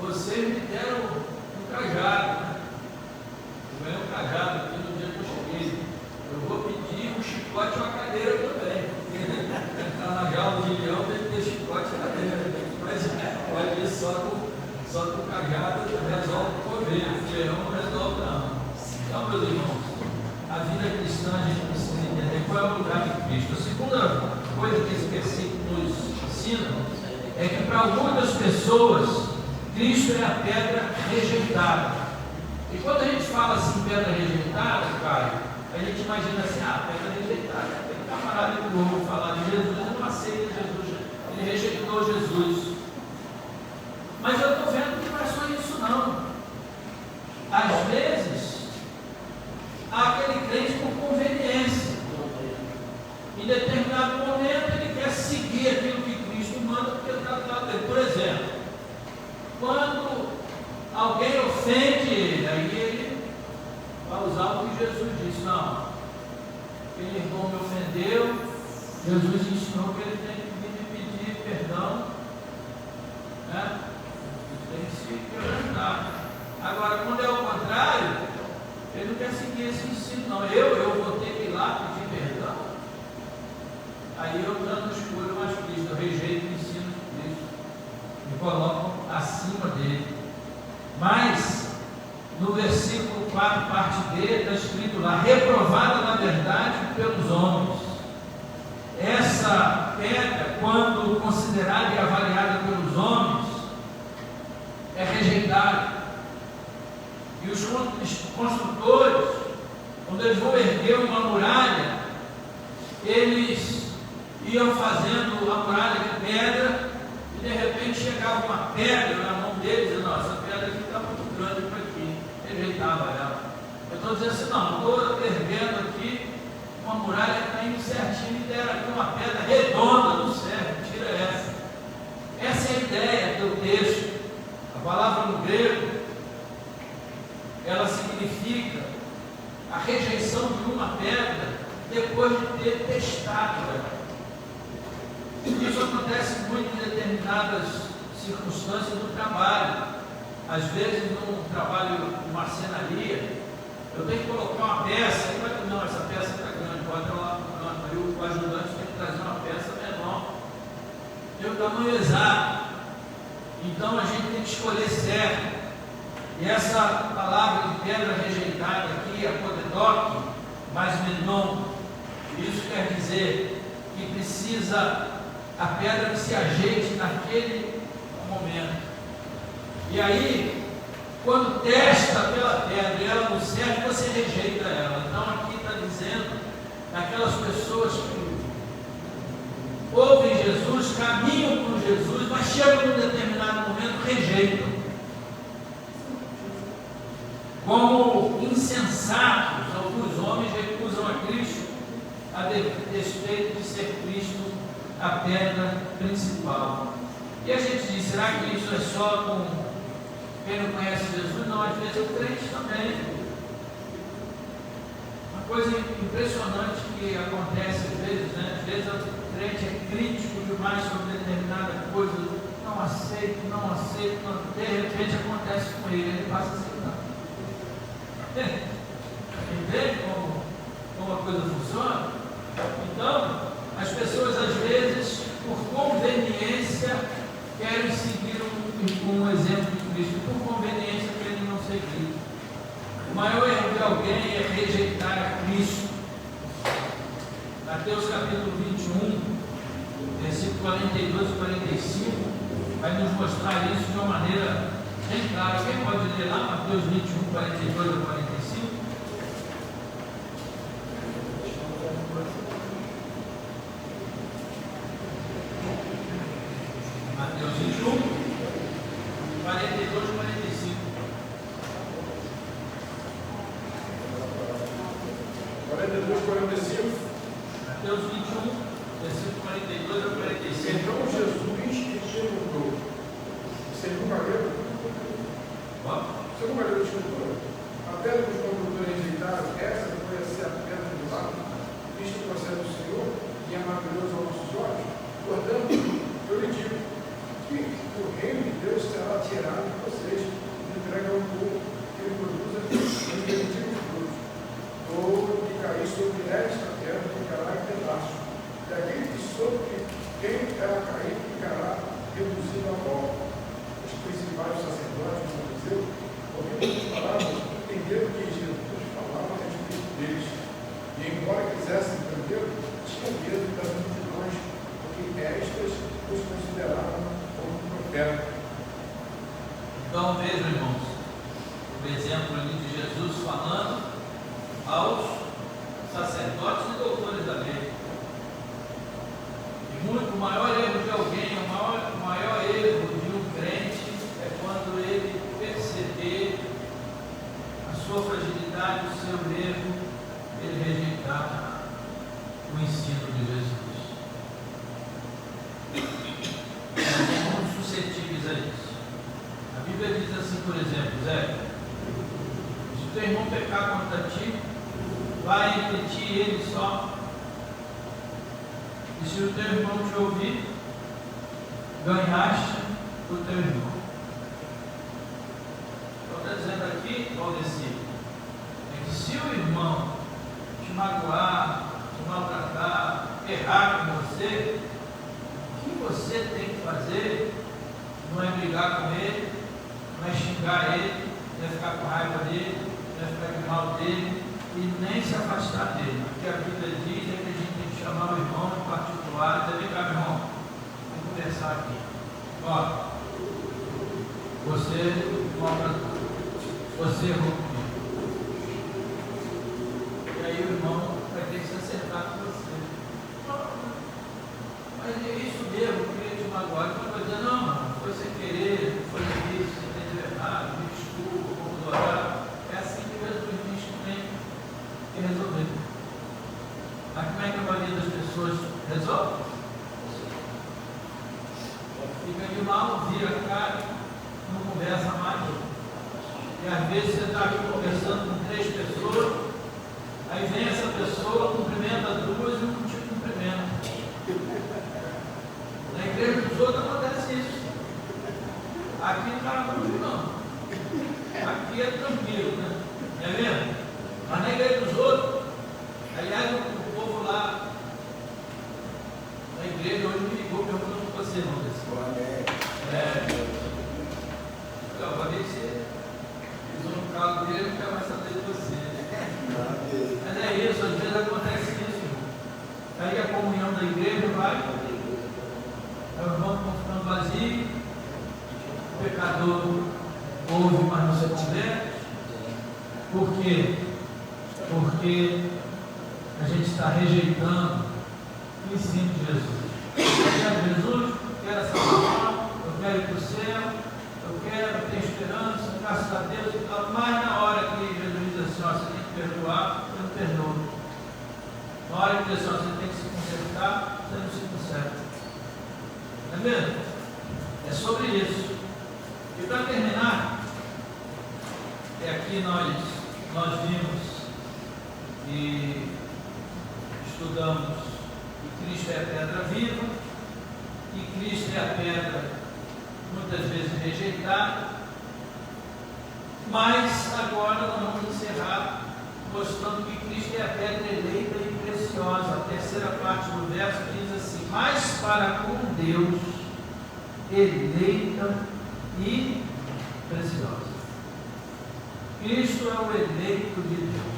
Vocês me deram um cajado, né? Eu ganhei um cajado aqui no dia que eu cheguei. Eu vou pedir um chicote e uma cadeira também. Está na jaula de leão, tem que ter chicote e cadeira. Mas pode ir só com o cajado, resolve o governo. O leão não resolve, não. Então, meus irmãos, a vida cristã a gente precisa entender qual é o lugar de Cristo. A segunda coisa que esse versículo nos ensina é que para muitas pessoas Cristo é a pedra rejeitada. E quando a gente fala assim, pedra rejeitada, Caio, a gente imagina assim, pedra rejeitada. Tem camarada que ouve falar de Jesus, ele não aceita Jesus, ele rejeitou Jesus. Mas eu estou vendo que não é só isso não. Às vezes, há aquele crente por conveniência. Em determinado momento ele quer seguir aquilo que Cristo manda, porque ele está do lado dele. Por exemplo, quando alguém ofende ele, aí ele vai usar o que Jesus disse. Não, aquele irmão me ofendeu, Jesus ensinou que ele tem que vir me pedir perdão, né? Tem que se quebrantar. Agora, quando é o contrário, ele não quer seguir esse ensino, não. Eu vou ter que ir lá pedir perdão. Aí eu não escolho mais Cristo, eu rejeito o ensino de Cristo, me coloco acima dele. Mas, no versículo 4, parte B, está escrito lá: reprovada na verdade pelos homens. Essa pedra, quando considerada e avaliada pelos homens, é rejeitada. E os construtores, quando eles vão erguer uma muralha, eles iam fazendo a muralha de pedra, e de repente chegava uma pedra na mão deles, e nossa, essa pedra aqui está muito grande para aqui, rejeitava ela. Eu estou dizendo assim, não, estou erguendo aqui uma muralha que está indo certinho, e deram aqui uma pedra redonda no céu, tira essa. Essa é a ideia do texto. A palavra no grego, ela significa a rejeição de uma pedra depois de ter testado ela. Isso acontece muito em determinadas circunstâncias do trabalho. Às vezes, num trabalho de marcenaria, eu tenho que colocar uma peça, e vai, não, essa peça está grande, bota lá, aí o ajudante tem que trazer uma peça menor. Tem o tamanho exato. Então a gente tem que escolher certo. E essa palavra de pedra rejeitada aqui, a podedoque, mais menon, isso quer dizer que precisa a pedra que se ajeite naquele momento. E aí, quando testa pela pedra e ela não serve, você rejeita ela. Então aqui está dizendo aquelas pessoas que ouvem Jesus, caminham com Jesus, mas chegam num determinado momento, rejeitam. Como insensatos, alguns homens recusam a Cristo, a despeito de ser Cristo a pedra principal. E a gente diz, será que isso é só com quem não conhece Jesus? Não, às vezes o crente também. Uma coisa impressionante que acontece às vezes, né? Às vezes o crente é crítico demais sobre determinada coisa, não aceito, de repente acontece com ele, ele passa a aceitar. Entende como a coisa funciona? Então, as pessoas às vezes, por conveniência, querem seguir um exemplo de Cristo, por conveniência querem não seguir. O maior erro de alguém é rejeitar a Cristo. Mateus capítulo 21, versículo 42 e 45, vai nos mostrar isso de uma maneira Bem claro, alguém pode ler lá, Mateus 21, 42 a 45? Mateus 21, 42 a 45. 42, 45. Mateus 21, versículo 42 a 45. Então Jesus lhe perguntou. Você nunca leu? Você nunca leu a escritura? A pedra que os construtores rejeitaram, essa foi a ser a pedra do lado, visto o processo do Senhor, e é maravilhoso aos nossos olhos. Portanto, eu lhe digo que o reino de Deus será tirado de vocês e entregue ao povo que ele produza os benditos frutos. Todo que cair sobre esta terra ficará em pedaços. E aquele que sobre quem ela cair ficará reduzido a pó. Os principais sacerdotes do Museu, ouvindo as palavras, entenderam que Jesus falava a respeito deles. E embora quisessem entender, tinham medo das multidões, porque estas os consideravam como profetas. Então vejam, irmãos, o exemplo ali de Jesus falando aos sacerdotes e doutores da lei. E o maior erro de alguém, o maior erro de um crente é quando ele perceber a sua fragilidade, o seu erro, ele rejeitar o ensino de Jesus. Nós somos suscetíveis a isso. A Bíblia diz assim, por exemplo, Zé, se o teu irmão pecar contra ti, vai entre ti e ele só. E se o teu irmão te ouvir, ganhaste o teu irmão. Então está dizendo aqui, Valdeci, é que se o irmão te magoar, te maltratar, errar com você, o que você tem que fazer não é brigar com ele, não é xingar ele, não é ficar com raiva dele, não é ficar com mal dele e nem se afastar dele. O que a Bíblia diz é que a gente tem que chamar o irmão em particular e dizer: vem cá, meu irmão, vamos conversar aqui. Ó, você maltratou, você errou comigo. E aí o irmão vai ter que se acertar com você. Mas é isso mesmo, eu queria te magoar. Então vai dizer: não, mano, foi sem querer, não foi isso, você entendeu errado, me desculpa, vamos orar. É assim que Jesus diz que tem que resolver. Mas como é que a maioria das pessoas resolve? Fica de mal, vira a cara, não conversa mais. E às vezes você está aqui conversando com 3 pessoas, aí vem essa pessoa, cumprimenta 2 e não te cumprimenta. Na igreja dos outros acontece isso. Aqui não está muito, não. Aqui é tranquilo, né? É mesmo? Mas na igreja dos outros, aliás, o povo lá na igreja hoje me ligou perguntando para você, não desse. Eu falei que você pisou no carro dele, não quero mais saber de você. Mas é isso, às vezes acontece isso. Aí a comunhão da igreja vai, aí o irmão está ficando vazio, o pecador ouve, mas não se converte. Por quê? Porque a gente está rejeitando o ensino de Jesus. Eu quero Jesus, eu quero essa salvação, eu quero ir para o céu, eu quero ter esperança, graças a Deus e tal. Mas na hora que Jesus diz assim: ó, você tem que perdoar, eu não perdoo. Na hora que diz assim: ó, você tem que se consertar, você não se conserta. Não é mesmo? É sobre isso. E para terminar, aqui nós vimos e estudamos que Cristo é a pedra viva, que Cristo é a pedra muitas vezes rejeitada, mas agora nós vamos encerrar mostrando que Cristo é a pedra eleita e preciosa. A terceira parte do verso diz assim: mas para com Deus, eleita e preciosa. Cristo é o eleito de Deus.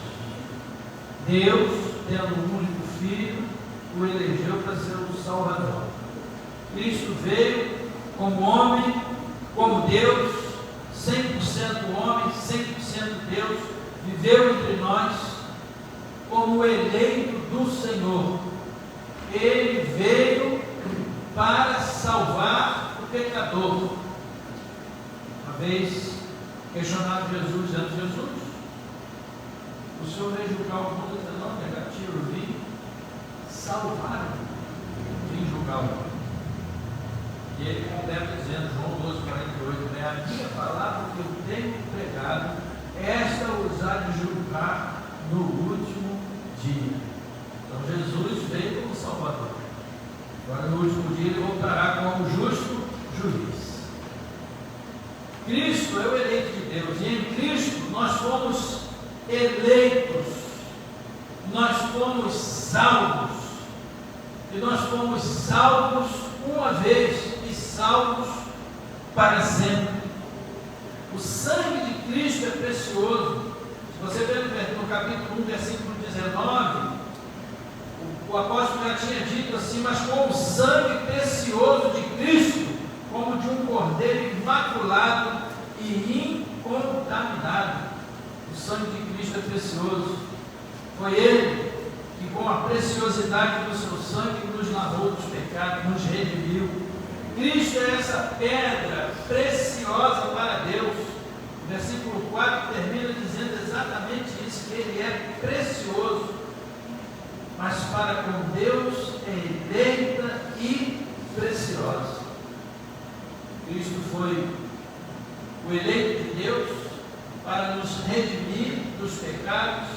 Deus, tendo um único filho, o elegeu para ser o Salvador. Cristo veio como homem, como Deus, viveu entre nós como eleito do Senhor. Ele veio para salvar o pecador. Uma vez questionado Jesus, dizendo: Jesus, o Senhor veio julgar o mundo? Ele não, negativo, eu vim salvar, vim julgar o mundo. E ele completa dizendo, João 12:48, a minha palavra que eu tenho pregado, esta os há de julgar no último dia. Então Jesus veio como Salvador. Agora no último dia ele voltará como justo juiz. Cristo é o eleito de Deus, e em Cristo nós fomos eleitos, nós fomos salvos, e nós fomos salvos uma vez e salvos para sempre. O sangue de Cristo é precioso. Se você ver no capítulo 1, versículo 19, o apóstolo já tinha dito assim: mas com o sangue precioso de Cristo, como de um cordeiro imaculado e incontaminado. O sangue de Cristo é precioso. Foi Ele que, com a preciosidade do seu sangue, nos lavou dos pecados, nos redimiu. Cristo é essa pedra preciosa para Deus. O versículo 4 termina dizendo exatamente isso, que Ele é precioso, mas para com Deus é eleita e preciosa. Cristo foi o eleito de Deus para nos redimir dos pecados,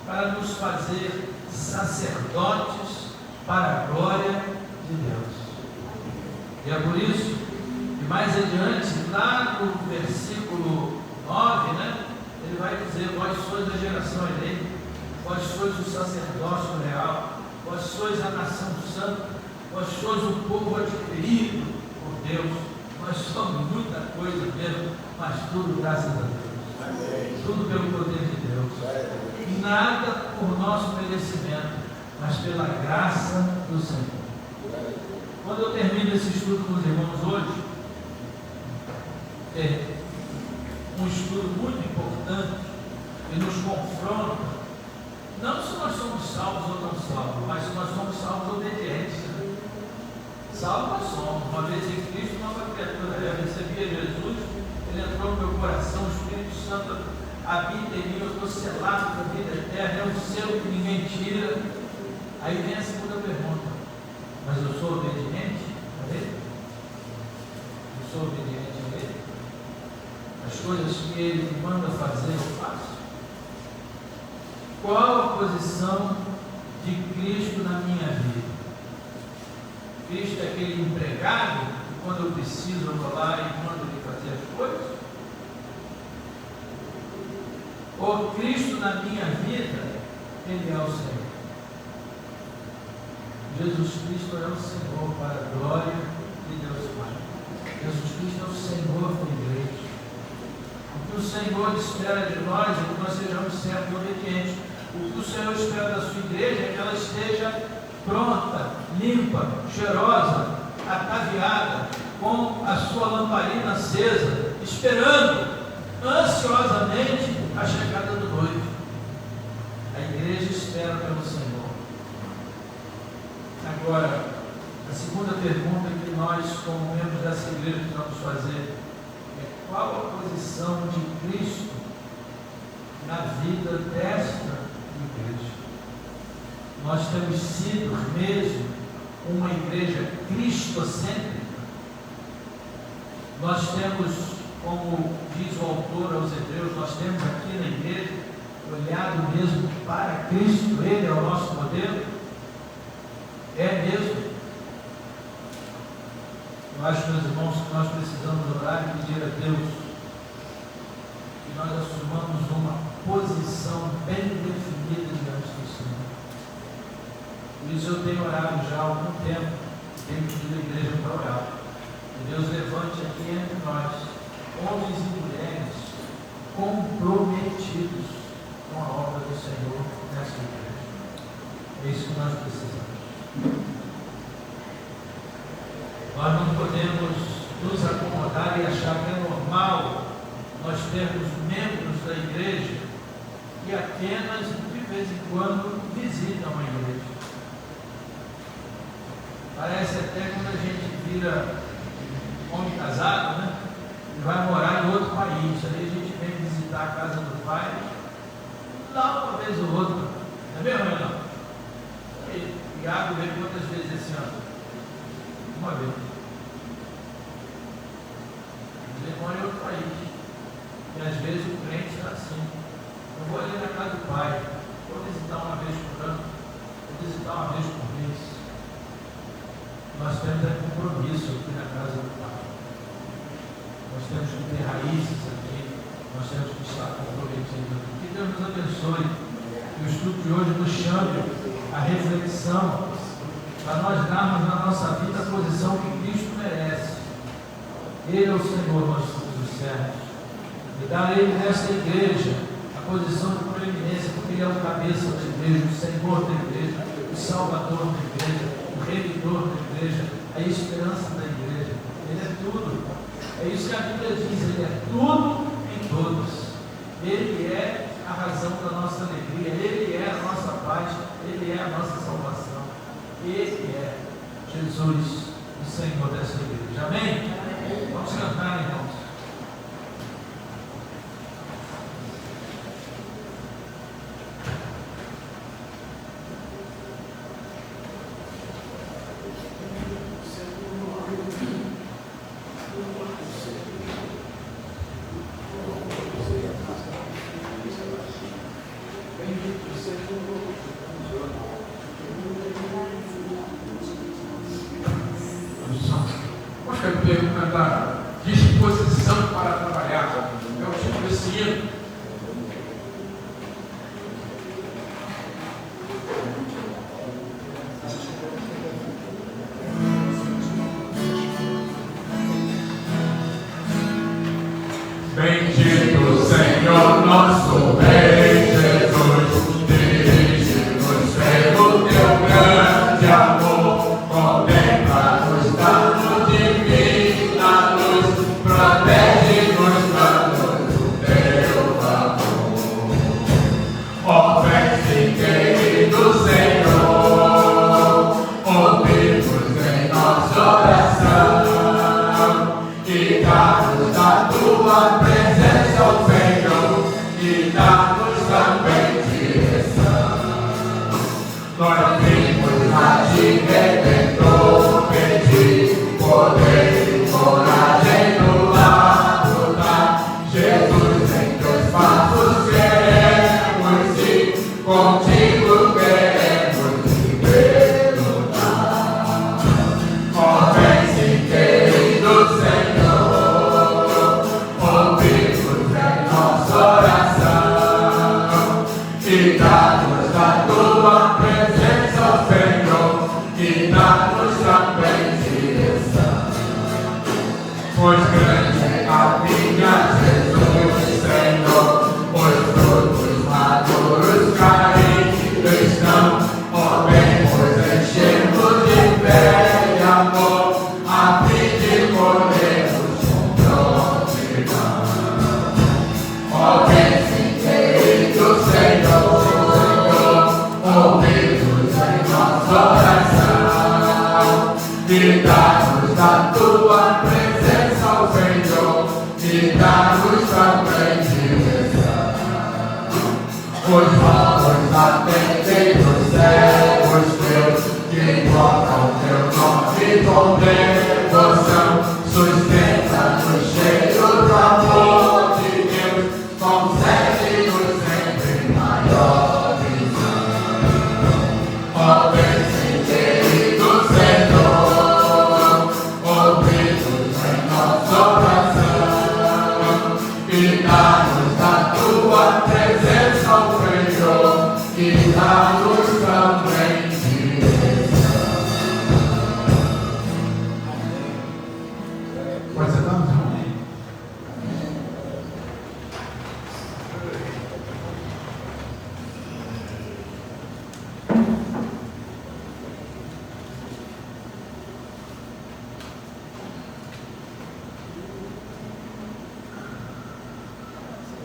para nos fazer sacerdotes para a glória de Deus. E é por isso que mais adiante, lá no versículo 9, ele vai dizer: vós sois a geração eleita, vós sois o sacerdócio real, vós sois a nação santa, vós sois o povo adquirido por Deus. Nós somos muita coisa mesmo, mas tudo graças a Deus. Tudo pelo poder de Deus. Nada por nosso merecimento, mas pela graça do Senhor. Quando eu termino esse estudo com os irmãos hoje, é um estudo muito importante que nos confronta, não se nós somos salvos ou não salvos, mas se nós somos salvos obedientes. Salvos nós somos. Uma vez em Cristo, nova criatura. Eu recebia Jesus, Ele entrou no meu coração, o Espírito Santo habita em mim, eu estou selado com a vida eterna, é um selo que ninguém tira. Aí vem a segunda pergunta: mas eu sou obediente a Ele? Eu sou obediente a Ele? As coisas que Ele me manda fazer, eu faço? Qual a posição de Cristo na minha vida? Cristo é aquele empregado que, quando eu preciso, eu vou lá e mando ele fazer as coisas? Ou Cristo na minha vida, Ele é o Senhor? Jesus Cristo é o Senhor para a glória de Deus Pai. Jesus Cristo é o Senhor da igreja. O que o Senhor espera de nós é que nós sejamos sempre obedientes. O que o Senhor espera da sua igreja é que ela esteja pronta, limpa, cheirosa, ataviada, com a sua lamparina acesa, esperando ansiosamente a chegada do noivo. A igreja espera pelo Senhor. Agora, a segunda pergunta que nós, como membros dessa igreja, precisamos fazer é: qual a posição de Cristo na vida desta igreja? Nós temos sido mesmo uma igreja cristocêntrica? Nós temos, como diz o autor aos Hebreus, nós temos aqui na igreja olhado mesmo para Cristo? Ele é o nosso modelo? É mesmo? Eu acho, meus irmãos, que nós precisamos orar e pedir a Deus que nós assumamos uma posição bem definida diante do Senhor. Por isso eu tenho orado já há algum tempo, tenho pedido a igreja para orar. Que Deus levante aqui entre nós homens e mulheres comprometidos com a obra do Senhor nessa igreja. É isso que nós precisamos. Nós não podemos nos acomodar e achar que é normal nós termos membros da igreja que apenas de vez em quando visitam a igreja. Parece até quando a gente vira homem casado, né? E vai morar em outro país. Aí a gente vem visitar a casa do pai, lá uma vez ou outra. Não é mesmo, Renan? E Iago veio quantas vezes esse ano? Uma vez. Ele mora em outro país. E às vezes o crente está assim. Eu vou ali na casa do pai, vou visitar uma vez por ano, vou visitar uma vez por mês. Nós temos compromisso aqui na casa do pai. Nós temos que ter raízes aqui, nós temos que estar comprometidos aqui. Que Deus nos abençoe. Que o estudo de hoje nos chame a reflexão, para nós darmos na nossa vida a posição que Cristo merece. Ele é o Senhor, nós somos os servos. E dar a Ele nesta igreja a posição de proeminência, porque Ele é o cabeça da igreja, o Senhor da igreja, o Salvador da igreja, o Redentor da igreja, a esperança da igreja. Ele é tudo. É isso que a Bíblia diz, Ele é tudo em todos. Ele é a razão da nossa alegria, Ele é a nossa paz, Ele é a nossa salvação. Ele é Jesus, o Senhor dessa igreja. Amém? Vamos cantar, irmãos. Cantar disposição para trabalhar. É o tipo desse hino. Bendito Senhor, nosso Rei Jesus, dirige-nos pelo teu grande amor, contempla-nos dando divina luz, protege-nos dando o teu amor. Ó, vem, querido Senhor, ouve-nos em nossa oração e dá-nos da tua presença, ó Senhor, e dá-nos também direção. Nós vimos a ti, Redentor, pedir poder e coragem no lado da Jesus, em teus passos queremos ir, contigo queremos viver, lutar. Ó, vem, querido Senhor, ouve-nos em nossa oração e dá-nos da tua presença, ó Senhor, e dá-nos também direção. Pois grande é a minha Jesus, Senhor, os frutos maduros caídos estão, ó, bem, pois enchemos de fé e amor, a fim de podermos com prontidão. Ó, vem, querido Senhor, ouve-nos em nossa oração e dá-nos da tua presença, ó Senhor, e dá-nos também direção. Os povos atendem dos servos teus, que invocam teu nome com devoção, sustenta-nos cheio do amor de Deus, concede-nos sempre maior visão. Ó, vem, querido Senhor, ouve-nos em nossa oração e dá-nos da tua presença, ó Senhor, e dá-nos também direção.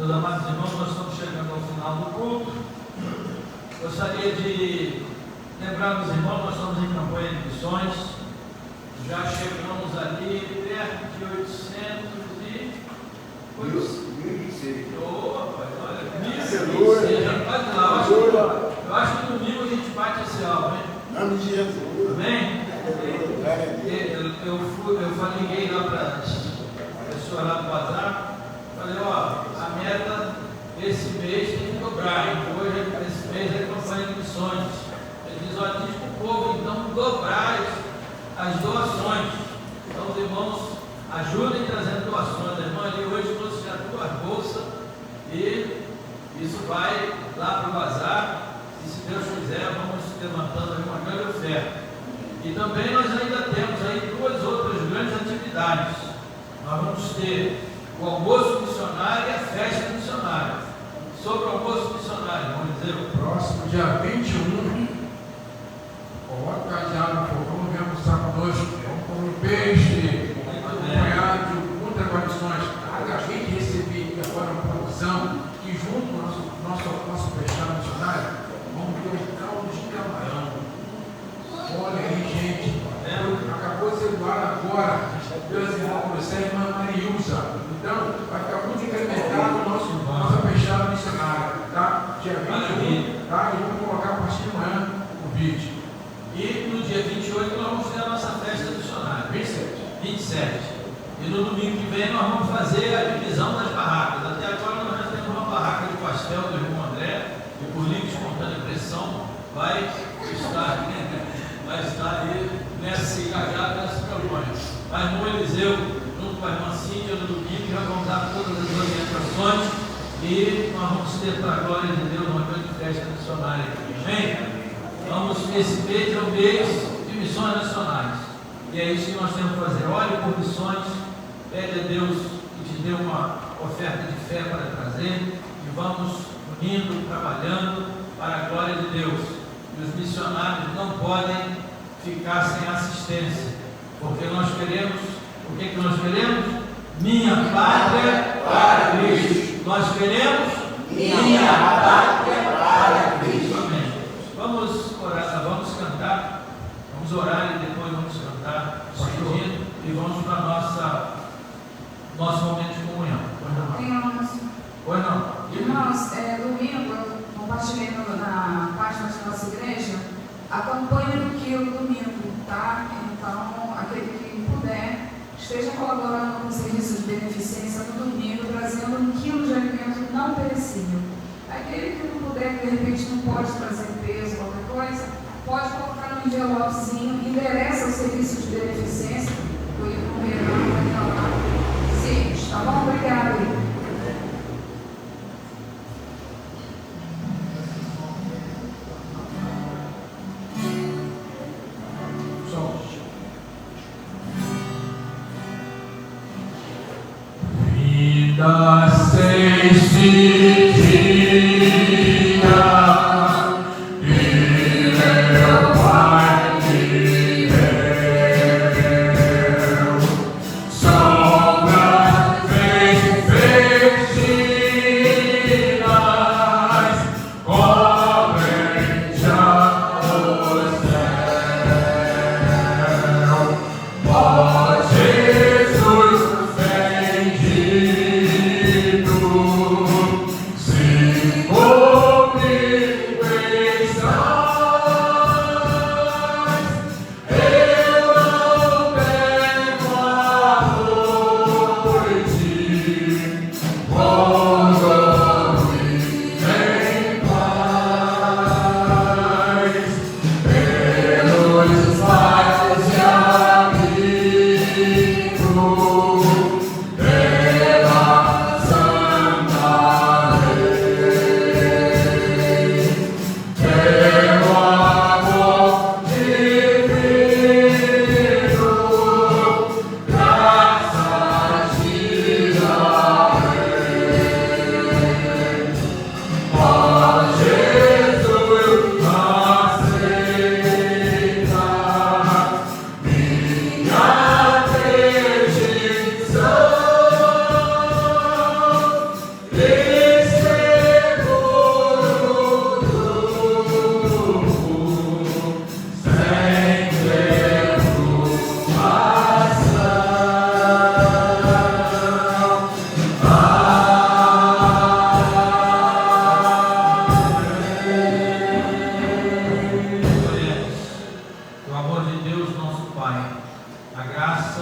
Meus amados irmãos, nós estamos chegando ao final do culto. Gostaria de lembrar os irmãos, nós estamos em campanha de missões. Já chegamos ali perto de 1026. Ô, rapaz, olha, 1026, rapaz, eu acho que domingo a gente bate esse alvo, hein? Nome de Jesus. Amém? Eu liguei lá para a pessoa lá do bazar, falei, ó, a meta esse mês tem que dobrar, hein? Hoje, esse mês é campanha de missões. Ele diz, ó, diz para o povo então dobrar as doações. Então os irmãos ajudem trazendo doações. A irmã ali hoje trouxe já 2 bolsas e isso vai lá para o bazar. E se Deus quiser, vamos levantando aí uma grande oferta. E também nós ainda temos aí 2 outras grandes atividades. Nós vamos ter o almoço missionário e a festa missionária. Sobre o almoço missionário, vamos dizer, o Próximo dia 21, coloca o cadeado no fogão, vem almoçar conosco. Vamos comer um peixe, acompanhado de muitas condições. Acabei de receber agora uma promoção que, junto com o nosso fechado missionário, vamos ter um caldo de camarão. Olha aí, gente. Acabou de ser doado agora. Deus irmão para você, irmã Mariusa. Então, vai ficar muito incrementado o nosso fechado missionário. Tá? Dia 21, tá? E vamos colocar a partir de amanhã o vídeo. E no dia 28 nós vamos ter a nossa festa missionária. 27. E no domingo que vem nós vamos fazer a divisão das barracas. Até agora nós já temos uma barraca de pastel do irmão André, e por livre e espontânea pressão vai estar aí nessa engajada nessa campanha. A irmã Eliseu, junto com a irmã Cíntia, no domingo, já vão dar todas as orientações e nós vamos ter, para a glória de Deus, uma grande festa missionária aqui. Amém? Esse mês é o mês de missões nacionais. E é isso que nós temos que fazer. Olhe por missões, pede a Deus que te dê uma oferta de fé para trazer e vamos unindo, trabalhando para a glória de Deus. E os missionários não podem ficar sem assistência, porque nós queremos, o que nós queremos? Minha pátria para Cristo. Nós queremos minha pátria para Cristo. Amém. Vamos orar, vamos cantar, vamos orar e depois vamos cantar, pedindo, e vamos para nosso momento de comunhão. Pois não? Irmãos, domingo eu compartilhei na página da nossa igreja a campanha do quilo domingo, tá? Então, aquele que puder, esteja colaborando com o serviço de beneficência no domingo, trazendo 1 quilo de alimento não perecível. Aquele que não puder, que de repente não pode trazer peso, qualquer coisa, pode colocar no envelopezinho, endereça o serviço de beneficência, o irmão Renan vai estar lá. Sim, tá bom? Obrigada. Vida sem sentido. Jesus, vem de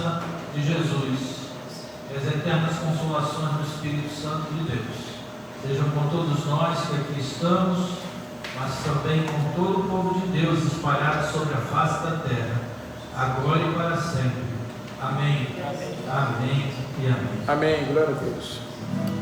graça de Jesus e as eternas consolações do Espírito Santo de Deus sejam com todos nós que aqui estamos, mas também com todo o povo de Deus espalhado sobre a face da terra, agora e para sempre. Amém. Amém e amém. Amém. Glória a Deus.